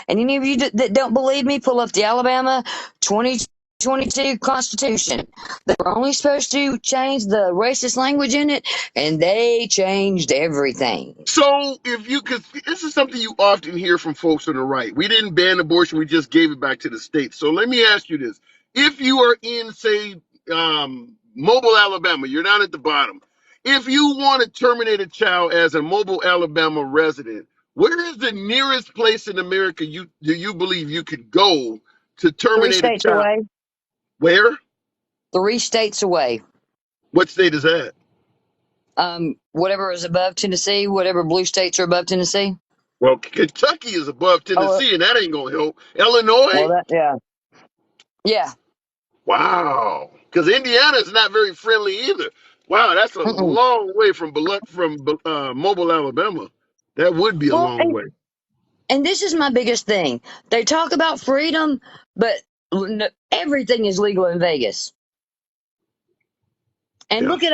And any of you that don't believe me, pull up the Alabama 2022 Constitution. They were only supposed to change the racist language in it, and they changed everything. So because this is something you often hear from folks on the right. We didn't ban abortion, we just gave it back to the states. So let me ask you this. If you are in, say, Mobile, Alabama, you're down at the bottom. If you want to terminate a child as a Mobile, Alabama resident, where is the nearest place in America do you believe you could go to 3 terminate a states child? away. Where? 3 states away. What state is that? Whatever is above Tennessee, whatever blue states are above Tennessee. Well, Kentucky is above Oh, Tennessee, and that ain't gonna help. Illinois? yeah. Wow. Because Indiana is not very friendly either. Wow, that's a Mm-mm. long way from Mobile, Alabama. That would be a Well, long way. and this is my biggest thing. They talk about freedom, but everything is legal in Vegas. And Yeah. look at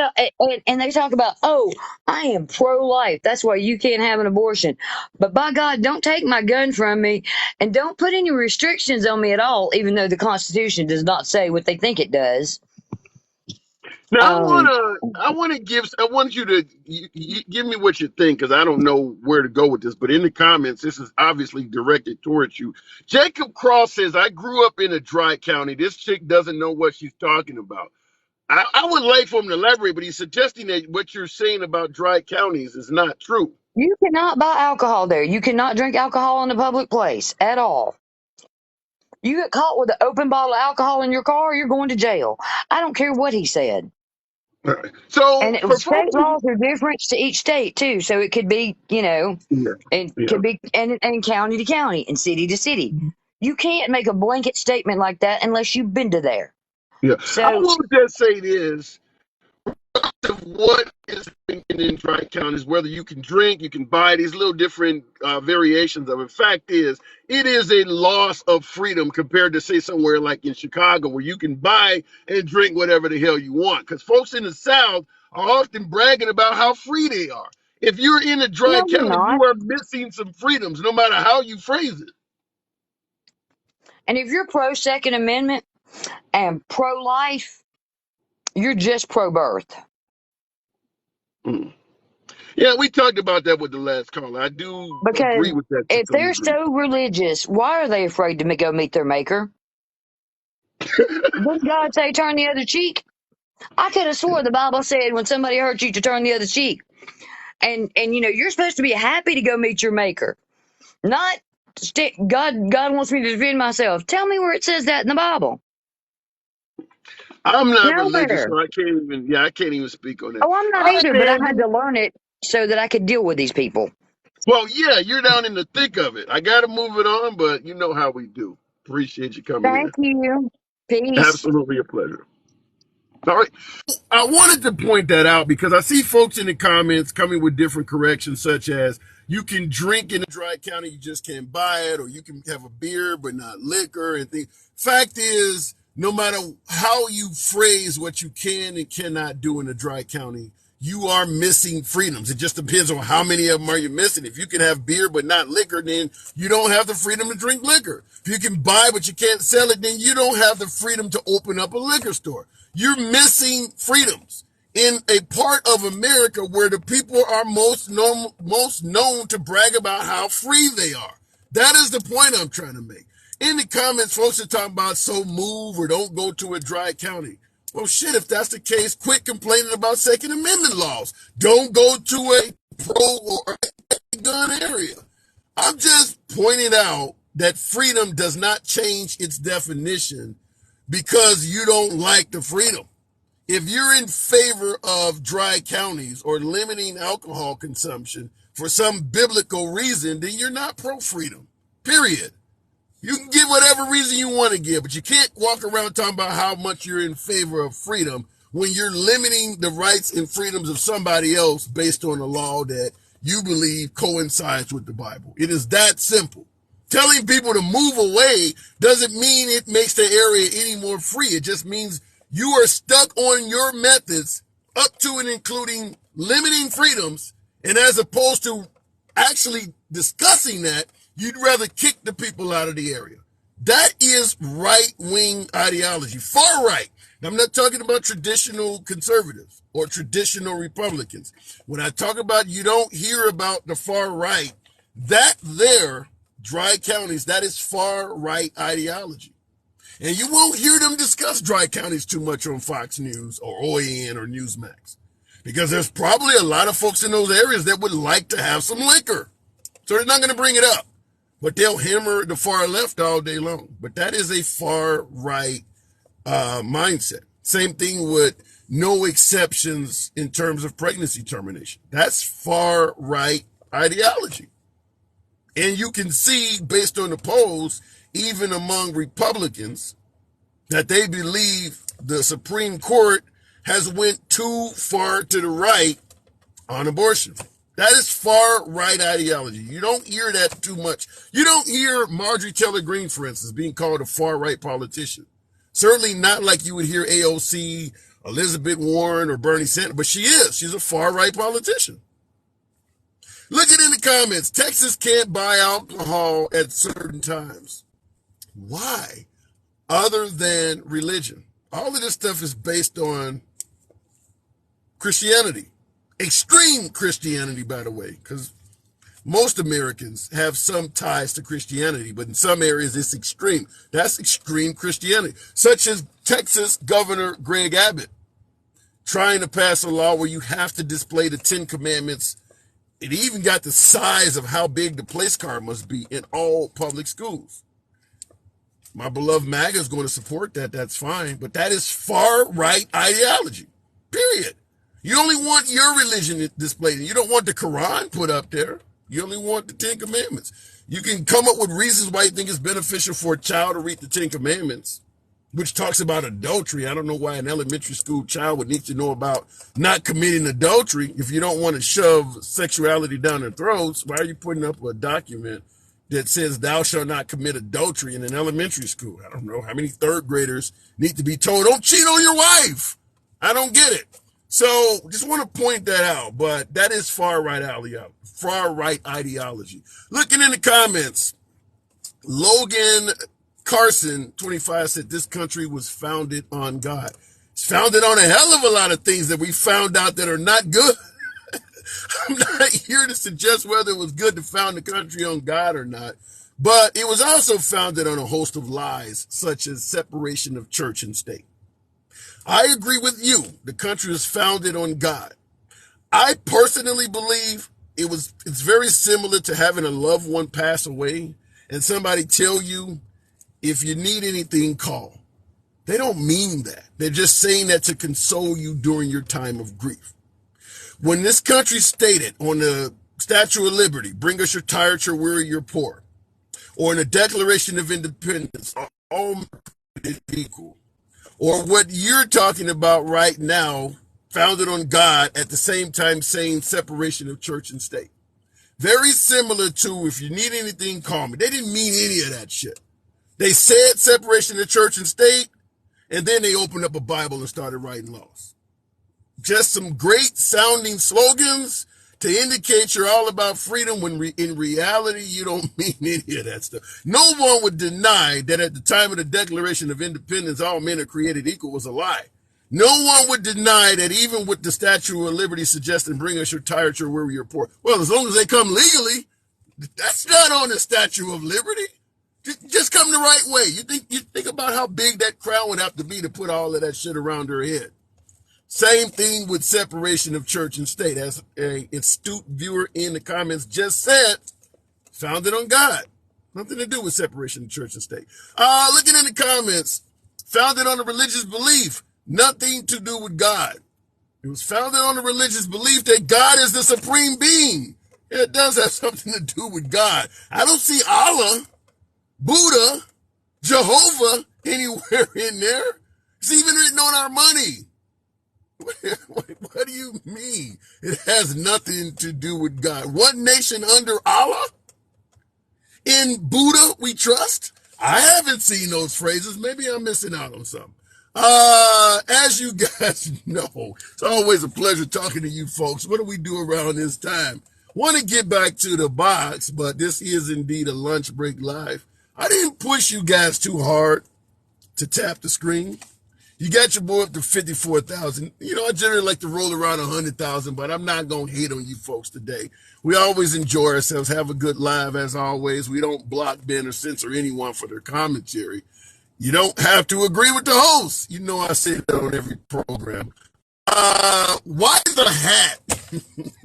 and they talk about, oh, I am pro-life. That's why you can't have an abortion. But by God, don't take my gun from me, and don't put any restrictions on me at all. Even though the Constitution does not say what they think it does. Now Um, I want you to give me what you think, because I don't know where to go with this. But in the comments, this is obviously directed towards you. Jacob Cross says, "I grew up in a dry county. This chick doesn't know what she's talking about." I would like for him to elaborate, but he's suggesting that what you're saying about dry counties is not true. you cannot buy alcohol there. You cannot drink alcohol in a public place at all. You get caught with an open bottle of alcohol in your car, you're going to jail. I don't care what he said. So And for state folks who, laws are different to each state too. So it could be, yeah, it yeah, could be and county to county and city to city. You can't make a blanket statement like that unless you've been to there. yeah. I So will just say this: of what is drinking in dry counties, whether you can drink, you can buy these little different variations of it. Fact is, it is a loss of freedom compared to, say, somewhere like in Chicago, where you can buy and drink whatever the hell you want. Because folks in the South are often bragging about how free they are. If you're in a dry no, you're county, not. you are missing some freedoms, no matter how you phrase it. And if you're pro Second Amendment and pro life, you're just pro birth. Mm. Yeah, we talked about that with the last caller. I do Because agree with that to if some they're degree. so religious, why are they afraid to go meet their maker? Didn't God say turn the other cheek? I could have swore the Bible said when somebody hurt you to turn the other cheek. And you're supposed to be happy to go meet your maker. Not God wants me to defend myself. Tell me where it says that in the Bible. I'm not religious, Nowhere. so I can't even speak on that. Oh, I'm not All right, either, but I man. had to learn it so that I could deal with these people. Well, yeah, you're down in the thick of it. I got to move it on, but you know how we do. Appreciate you coming in. Thank you. Peace. Absolutely a pleasure. All right. I wanted to point that out because I see folks in the comments coming with different corrections, such as you can drink in a dry county, you just can't buy it, or you can have a beer but not liquor and things. Fact is, no matter how you phrase what you can and cannot do in a dry county, you are missing freedoms. It just depends on how many of them are you missing. If you can have beer but not liquor, then you don't have the freedom to drink liquor. If you can buy but you can't sell it, then you don't have the freedom to open up a liquor store. You're missing freedoms in a part of America where the people are most known to brag about how free they are. That is the point I'm trying to make. In the comments, folks are talking about so move or don't go to a dry county. Well, shit, if that's the case, quit complaining about Second Amendment laws. Don't go to a pro or gun area. I'm just pointing out that freedom does not change its definition because you don't like the freedom. If you're in favor of dry counties or limiting alcohol consumption for some biblical reason, then you're not pro-freedom, period. You can give whatever reason you want to give, but you can't walk around talking about how much you're in favor of freedom when you're limiting the rights and freedoms of somebody else based on a law that you believe coincides with the Bible. It is that simple. Telling people to move away doesn't mean it makes the area any more free. It just means you are stuck on your methods up to and including limiting freedoms. And as opposed to actually discussing that, you'd rather kick the people out of the area. That is right-wing ideology, far right. Now, I'm not talking about traditional conservatives or traditional Republicans. When I talk about you don't hear about the far right, that there, dry counties, that is far right ideology. And you won't hear them discuss dry counties too much on Fox News or OAN or Newsmax because there's probably a lot of folks in those areas that would like to have some liquor. So they're not going to bring it up, but they'll hammer the far left all day long. But that is a far right mindset. Same thing with no exceptions in terms of pregnancy termination. That's far right ideology. And you can see based on the polls, even among Republicans, that they believe the Supreme Court has went too far to the right on abortion. That is far right ideology. You don't hear that too much. You don't hear Marjorie Taylor Greene, for instance, being called a far right politician. Certainly not like you would hear AOC, Elizabeth Warren, or Bernie Sanders, but she is. She's a far right politician. Look at in the comments. Texas can't buy alcohol at certain times. Why? Other than religion. All of this stuff is based on Christianity. Extreme Christianity, by the way, because most Americans have some ties to Christianity, but in some areas it's extreme. That's extreme Christianity, such as Texas Governor Greg Abbott trying to pass a law where you have to display the 10 Commandments. It even got the size of how big the place card must be in all public schools. My beloved MAGA is going to support that. That's fine. But that is far right ideology, period. You only want your religion displayed. You don't want the Quran put up there. You only want the 10 Commandments. You can come up with reasons why you think it's beneficial for a child to read the 10 Commandments, which talks about adultery. I don't know why an elementary school child would need to know about not committing adultery. If you don't want to shove sexuality down their throats, why are you putting up a document that says thou shalt not commit adultery in an elementary school? I don't know how many third graders need to be told, don't cheat on your wife. I don't get it. So just want to point that out, but that is far right ideology. Looking in the comments, Logan Carson, 25, said this country was founded on God. It's founded on a hell of a lot of things that we found out that are not good. I'm not here to suggest whether it was good to found the country on God or not, but it was also founded on a host of lies, such as separation of church and state. I agree with you. The country was founded on God. I personally believe it's very similar to having a loved one pass away and somebody tell you, if you need anything, call. They don't mean that. They're just saying that to console you during your time of grief. When this country stated on the Statue of Liberty, bring us your tired, your weary, your poor, or in the Declaration of Independence, all is equal, or what you're talking about right now, founded on God, at the same time saying separation of church and state. Very similar to, if you need anything, call me. They didn't mean any of that shit. They said separation of church and state, and then they opened up a Bible and started writing laws. Just some great sounding slogans to indicate you're all about freedom when in reality you don't mean any of that stuff. No one would deny that at the time of the Declaration of Independence all men are created equal was a lie. No one would deny that even with the Statue of Liberty suggesting bring us your tired, your weary, your poor. Well, as long as they come legally, that's not on the Statue of Liberty. Just come the right way. You think about how big that crown would have to be to put all of that shit around her head. Same thing with separation of church and state. As an astute viewer in the comments just said, founded on God. Nothing to do with separation of church and state. Looking in the comments, founded on a religious belief. Nothing to do with God. It was founded on a religious belief that God is the supreme being. It does have something to do with God. I don't see Allah, Buddha, Jehovah anywhere in there. It's even written on our money. What do you mean? It has nothing to do with God. One nation under Allah? In Buddha we trust? I haven't seen those phrases. Maybe I'm missing out on something. As you guys know, it's always a pleasure talking to you folks. What do we do around this time? Want to get back to the box, but this is indeed a lunch break live. I didn't push you guys too hard to tap the screen. You got your boy up to 54,000. You know, I generally like to roll around 100,000, but I'm not going to hate on you folks today. We always enjoy ourselves, have a good live as always. We don't block, ban, or censor anyone for their commentary. You don't have to agree with the host. You know I say that on every program. Why the hat?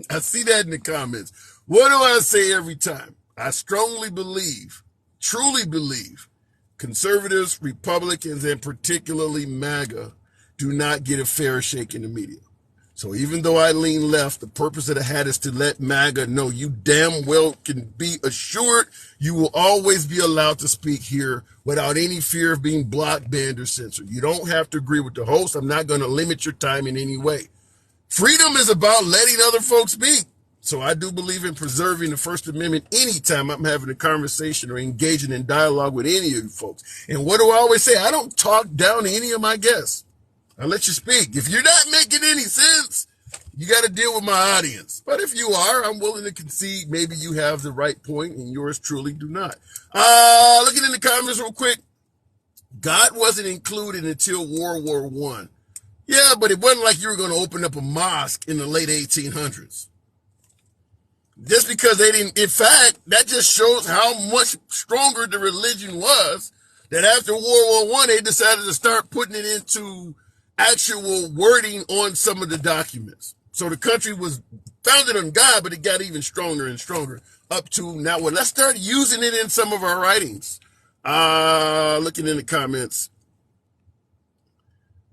I see that in the comments. What do I say every time? I strongly believe, truly believe, conservatives, Republicans, and particularly MAGA do not get a fair shake in the media. So even though I lean left, the purpose of the hat is to let MAGA know you damn well can be assured you will always be allowed to speak here without any fear of being blocked, banned, or censored. You don't have to agree with the host. I'm not going to limit your time in any way. Freedom is about letting other folks speak. So I do believe in preserving the First Amendment anytime I'm having a conversation or engaging in dialogue with any of you folks. And what do I always say? I don't talk down to any of my guests. I let you speak. If you're not making any sense, you got to deal with my audience. But if you are, I'm willing to concede maybe you have the right point and yours truly do not. Looking in the comments real quick. God wasn't included until World War I. Yeah, but it wasn't like you were going to open up a mosque in the late 1800s. Just because they didn't, in fact, that just shows how much stronger the religion was, that after World War I, they decided to start putting it into actual wording on some of the documents. So the country was founded on God, but it got even stronger and stronger up to now. Well, let's start using it in some of our writings. Looking in the comments,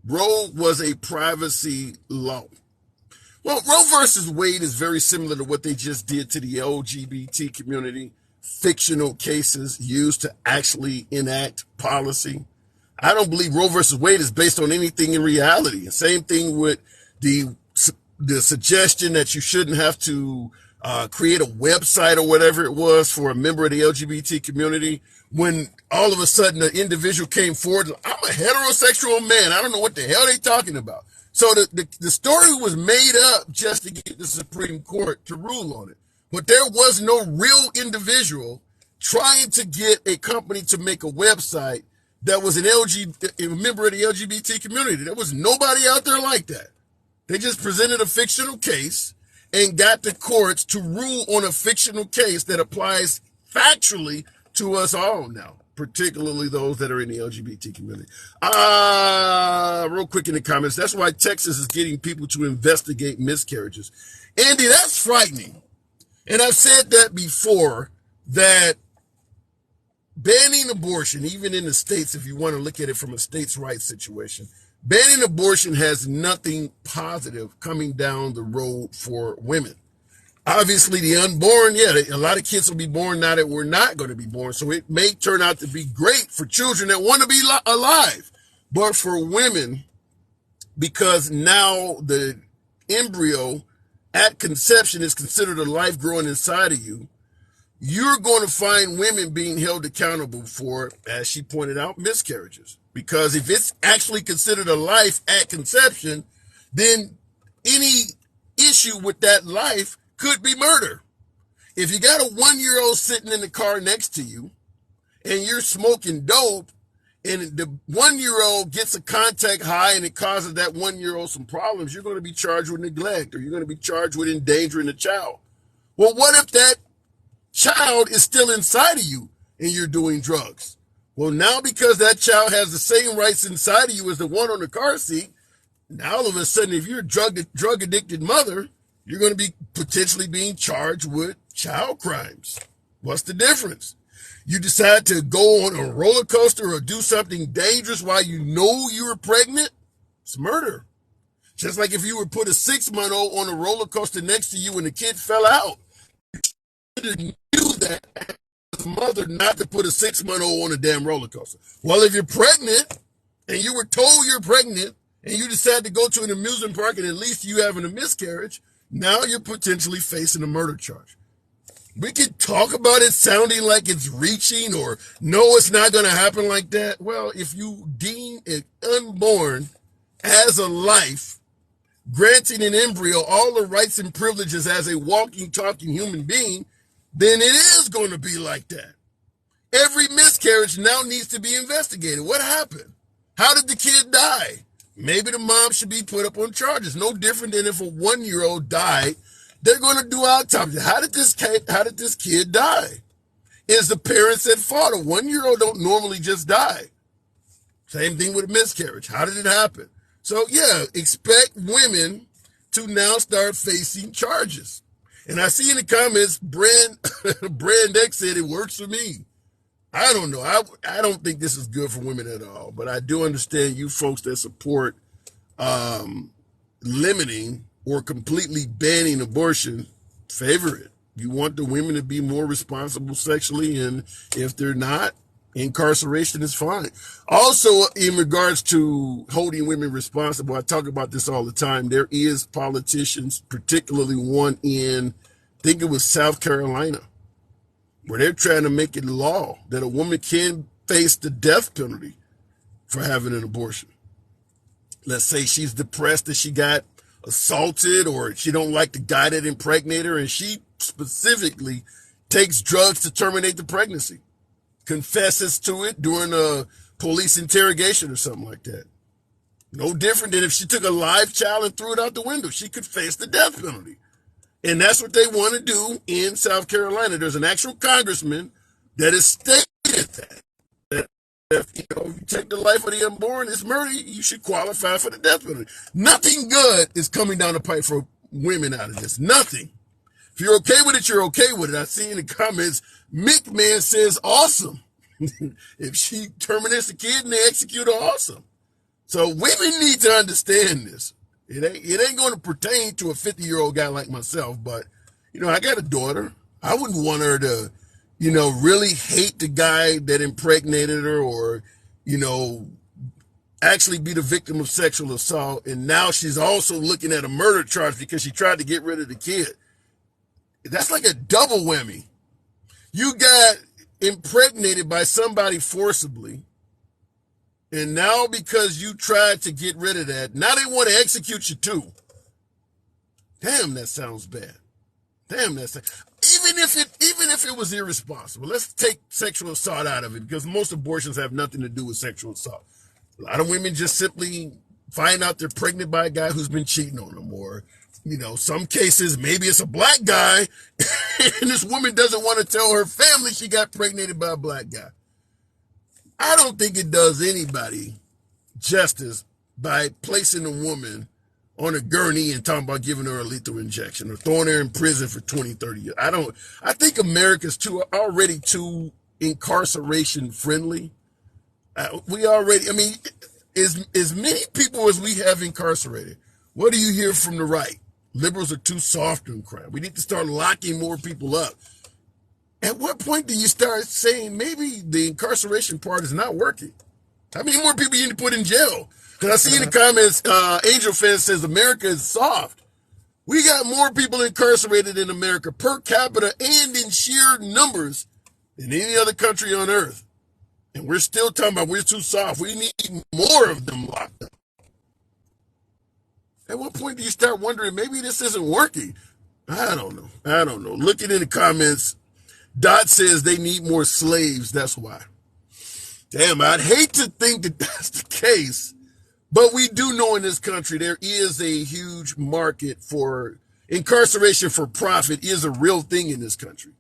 Roe was a privacy law. Well, Roe versus Wade is very similar to what they just did to the LGBT community. Fictional cases used to actually enact policy. I don't believe Roe versus Wade is based on anything in reality. And same thing with the suggestion that you shouldn't have to create a website or whatever it was for a member of the LGBT community. When all of a sudden the individual came forward, I'm a heterosexual man. I don't know what the hell they're talking about. So the story was made up just to get the Supreme Court to rule on it. But there was no real individual trying to get a company to make a website that was a member of the LGBT community. There was nobody out there like that. They just presented a fictional case and got the courts to rule on a fictional case that applies factually to us all now, particularly those that are in the LGBT community. Real quick in the comments, that's why Texas is getting people to investigate miscarriages. Andy, that's frightening. And I've said that before, that banning abortion, even in the states, if you want to look at it from a states' rights situation, banning abortion has nothing positive coming down the road for women. Obviously, the unborn, a lot of kids will be born now that we're not going to be born. So it may turn out to be great for children that want to be alive. But for women, because now the embryo at conception is considered a life growing inside of you, you're going to find women being held accountable for, as she pointed out, miscarriages. Because if it's actually considered a life at conception, then any issue with that life could be murder. If you got a 1-year-old sitting in the car next to you and you're smoking dope and the 1-year-old gets a contact high and it causes that 1-year-old some problems, you're going to be charged with neglect or you're going to be charged with endangering the child. Well, what if that child is still inside of you and you're doing drugs? Well, now because that child has the same rights inside of you as the one on the car seat, now all of a sudden, if you're a drug addicted mother, you're going to be potentially being charged with child crimes. What's the difference? You decide to go on a roller coaster or do something dangerous while you know you were pregnant, it's murder. Just like if you were put a 6-month-old on a roller coaster next to you and the kid fell out, you knew that as a mother not to put a 6-month-old on a damn roller coaster. Well, if you're pregnant and you were told you're pregnant and you decide to go to an amusement park and at least you having a miscarriage, now you're potentially facing a murder charge. We could talk about it sounding like it's reaching or no, it's not going to happen like that. Well, if you deem an unborn as a life, granting an embryo all the rights and privileges as a walking, talking human being, then it is going to be like that. Every miscarriage now needs to be investigated. What happened? How did the kid die? Maybe the mom should be put up on charges. No different than if a 1-year-old died, they're going to do autopsy. How did this kid die? Is the parents at fault? A 1-year-old don't normally just die. Same thing with a miscarriage. How did it happen? So yeah, expect women to now start facing charges. And I see in the comments, Brand X said it works for me. I don't know. I don't think this is good for women at all. But I do understand you folks that support limiting or completely banning abortion favor it. You want the women to be more responsible sexually, and if they're not, incarceration is fine. Also, in regards to holding women responsible, I talk about this all the time. There is politicians, particularly one in, I think it was South Carolina, where they're trying to make it law that a woman can face the death penalty for having an abortion. Let's say she's depressed that she got assaulted or she don't like the guy that impregnated her and she specifically takes drugs to terminate the pregnancy, confesses to it during a police interrogation or something like that. No different than if she took a live child and threw it out the window. She could face the death penalty. And that's what they want to do in South Carolina. There's an actual congressman that has stated that if you take the life of the unborn, it's murder, you should qualify for the death penalty. Nothing good is coming down the pipe for women out of this. Nothing. If you're okay with it, you're okay with it. I see in the comments, Mick Man says awesome. If she terminates the kid and they execute her, awesome. So women need to understand this. It ain't going to pertain to a 50-year-old guy like myself, but, I got a daughter. I wouldn't want her to, really hate the guy that impregnated her or, actually be the victim of sexual assault. And now she's also looking at a murder charge because she tried to get rid of the kid. That's like a double whammy. You got impregnated by somebody forcibly. And now because you tried to get rid of that, now they want to execute you too. Damn, that sounds bad. Even if it was irresponsible, let's take sexual assault out of it because most abortions have nothing to do with sexual assault. A lot of women just simply find out they're pregnant by a guy who's been cheating on them, or some cases maybe it's a black guy and this woman doesn't want to tell her family she got pregnant by a black guy. I don't think it does anybody justice by placing a woman on a gurney and talking about giving her a lethal injection or throwing her in prison for 20, 30 years. I think America's already too incarceration friendly. We already, I mean, as many people as we have incarcerated, what do you hear from the right? Liberals are too soft on crime. We need to start locking more people up. At what point do you start saying maybe the incarceration part is not working? How many more people you need to put in jail? Because I see in the comments, Angel Fan says America is soft. We got more people incarcerated in America per capita and in sheer numbers than any other country on earth. And we're still talking about we're too soft. We need more of them locked up. At what point do you start wondering maybe this isn't working? I don't know. Looking in the comments, Dot says they need more slaves. That's why. Damn, I'd hate to think that that's the case. But we do know in this country there is a huge market for incarceration for profit is a real thing in this country.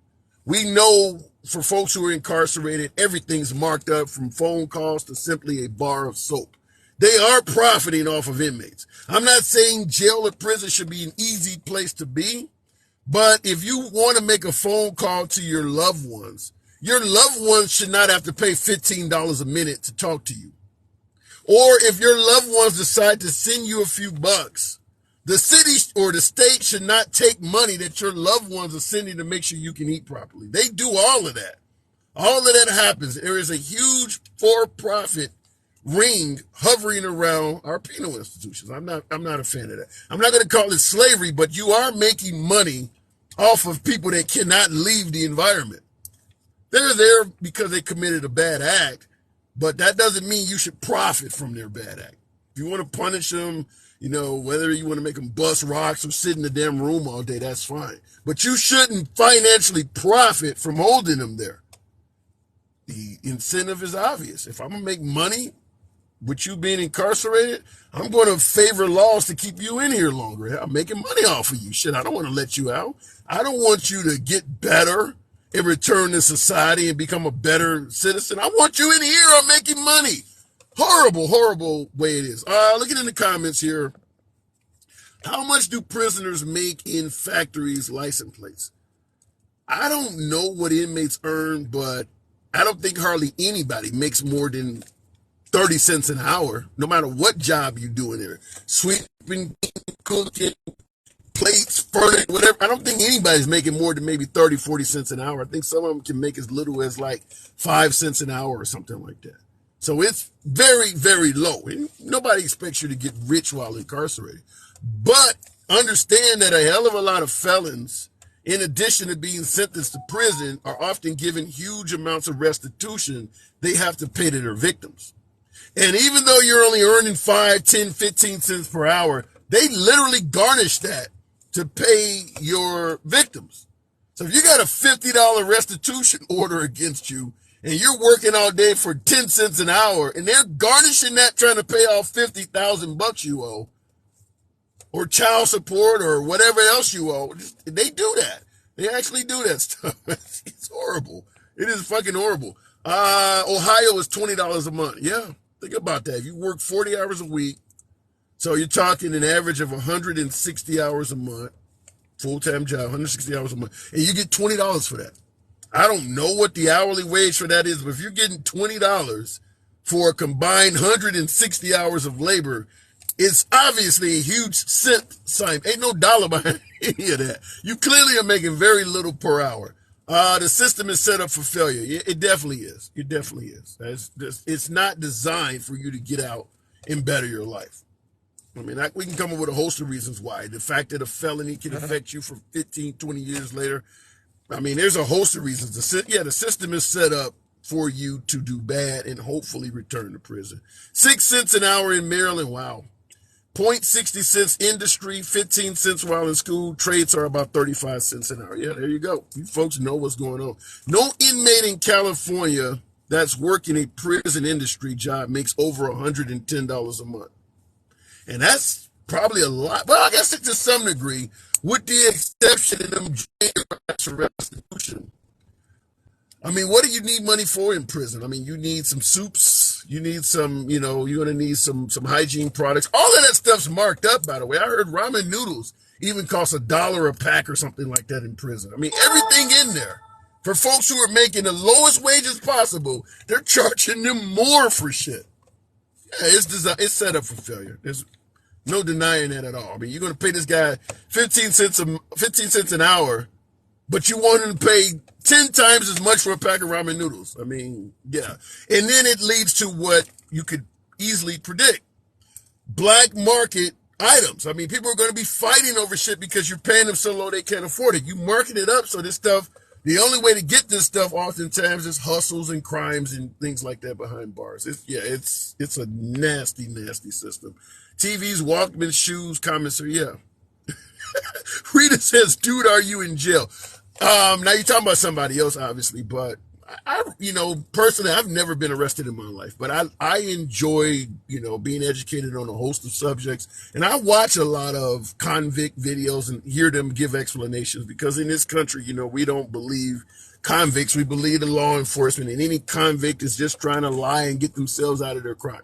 We know for folks who are incarcerated, everything's marked up from phone calls to simply a bar of soap. They are profiting off of inmates. I'm not saying jail or prison should be an easy place to be, but if you want to make a phone call to your loved ones should not have to pay $15 a minute to talk to you. Or if your loved ones decide to send you a few bucks, the city or the state should not take money that your loved ones are sending to make sure you can eat properly. They do all of that. All of that happens. There is a huge for-profit ring hovering around our penal institutions. I'm not a fan of that. I'm not going to call it slavery, but you are making money off of people that cannot leave the environment. They're there because they committed a bad act, but that doesn't mean you should profit from their bad act. If you want to punish them, whether you want to make them bust rocks or sit in the damn room all day, that's fine. But you shouldn't financially profit from holding them there. The incentive is obvious. If I'm going to make money with you being incarcerated, I'm going to favor laws to keep you in here longer. I'm making money off of you. Shit, I don't want to let you out. I don't want you to get better and return to society and become a better citizen. I want you in here. I'm making money. Horrible way it is. Looking in the comments here. How much do prisoners make in factories' license plates? I don't know what inmates earn, but I don't think hardly anybody makes more than 30 cents an hour, no matter what job you do in there. Sweeping, cooking, plates, furniture, whatever. I don't think anybody's making more than maybe 30, 40 cents an hour. I think some of them can make as little as like 5 cents an hour or something like that. So it's very, very low. And nobody expects you to get rich while incarcerated. But understand that a hell of a lot of felons, in addition to being sentenced to prison, are often given huge amounts of restitution they have to pay to their victims. And even though you're only earning 5, 10, 15 cents per hour, they literally garnish that to pay your victims. So if you got a $50 restitution order against you and you're working all day for 10 cents an hour and they're garnishing that trying to pay off 50,000 bucks you owe, or child support or whatever else you owe, they do that. They actually do that stuff. It's horrible. It is fucking horrible. Ohio is $20 a month. Yeah. Think about that. If you work 40 hours a week, so you're talking an average of 160 hours a month, full-time job, 160 hours a month, and you get $20 for that. I don't know what the hourly wage for that is, but if you're getting $20 for a combined 160 hours of labor, it's obviously a huge cent sign. Ain't no dollar behind any of that. You clearly are making very little per hour. The system is set up for failure. It definitely is. It definitely is. It's not designed for you to get out and better your life. I mean, we can come up with a host of reasons why. The fact that a felony can affect you for 15, 20 years later. I mean, there's a host of reasons. The system is set up for you to do bad and hopefully return to prison. 6 cents an hour in Maryland. Wow. 0.60 cents industry, 15 cents while in school. Trades are about 35 cents an hour. Yeah, there you go. You folks know what's going on. No inmate in California that's working a prison industry job makes over $110 a month. And that's probably a lot. Well, I guess to some degree, with the exception of them restitution. I mean, what do you need money for in prison? I mean, you need some soups. You need some, you're going to need some hygiene products. All of that stuff's marked up, by the way. I heard ramen noodles even cost $1 a pack or something like that in prison. I mean, everything in there For folks who are making the lowest wages possible, they're charging them more for shit. Yeah, it's set up for failure. There's no denying that at all. I mean, you're going to pay this guy 15 cents an hour, but you want him to pay 10 times as much for a pack of ramen noodles. I mean, yeah. And then it leads to what you could easily predict. Black market items. I mean, people are going to be fighting over shit because you're paying them so low they can't afford it. You market it up so this stuff, the only way to get this stuff oftentimes is hustles and crimes and things like that behind bars. It's a nasty, nasty system. TVs, Walkman, shoes, commissary, yeah. Rita says, dude, are you in jail? Now you're talking about somebody else, obviously, but I personally, I've never been arrested in my life, but I enjoy, being educated on a host of subjects. And I watch a lot of convict videos and hear them give explanations because in this country, we don't believe convicts. We believe in law enforcement, and any convict is just trying to lie and get themselves out of their crime.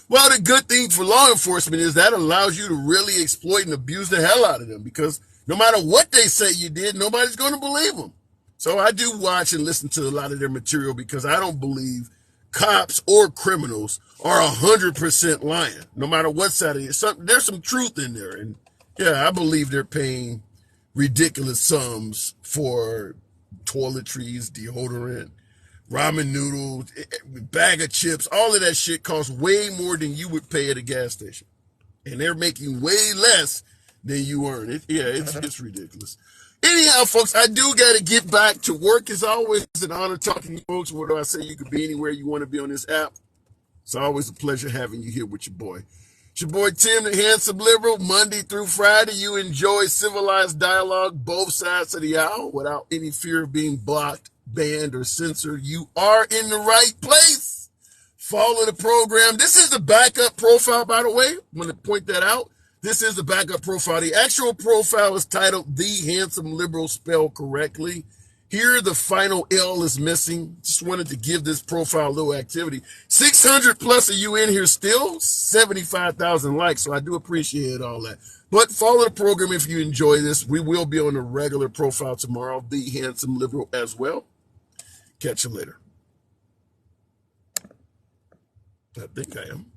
Well, the good thing for law enforcement is that allows you to really exploit and abuse the hell out of them because no matter what they say you did, nobody's going to believe them. So I do watch and listen to a lot of their material because I don't believe cops or criminals are 100% lying, no matter what side of it. There's some truth in there. And yeah, I believe they're paying ridiculous sums for toiletries, deodorant, ramen noodles, bag of chips. All of that shit costs way more than you would pay at a gas station. And they're making way less than you earn. It's ridiculous. Anyhow, folks, I do got to get back to work. It's always an honor talking to you folks. What do I say? You could be anywhere you want to be on this app. It's always a pleasure having you here with your boy. It's your boy, Tim, the Handsome Liberal. Monday through Friday, you enjoy civilized dialogue, both sides of the aisle, without any fear of being blocked, banned, or censored. You are in the right place. Follow the program. This is the backup profile, by the way. I'm going to point that out. This is the backup profile. The actual profile is titled The Handsome Liberal, spelled correctly. Here, the final L is missing. Just wanted to give this profile a little activity. 600 plus of you in here still, 75,000 likes, so I do appreciate all that. But follow the program if you enjoy this. We will be on the regular profile tomorrow, The Handsome Liberal as well. Catch you later. I think I am.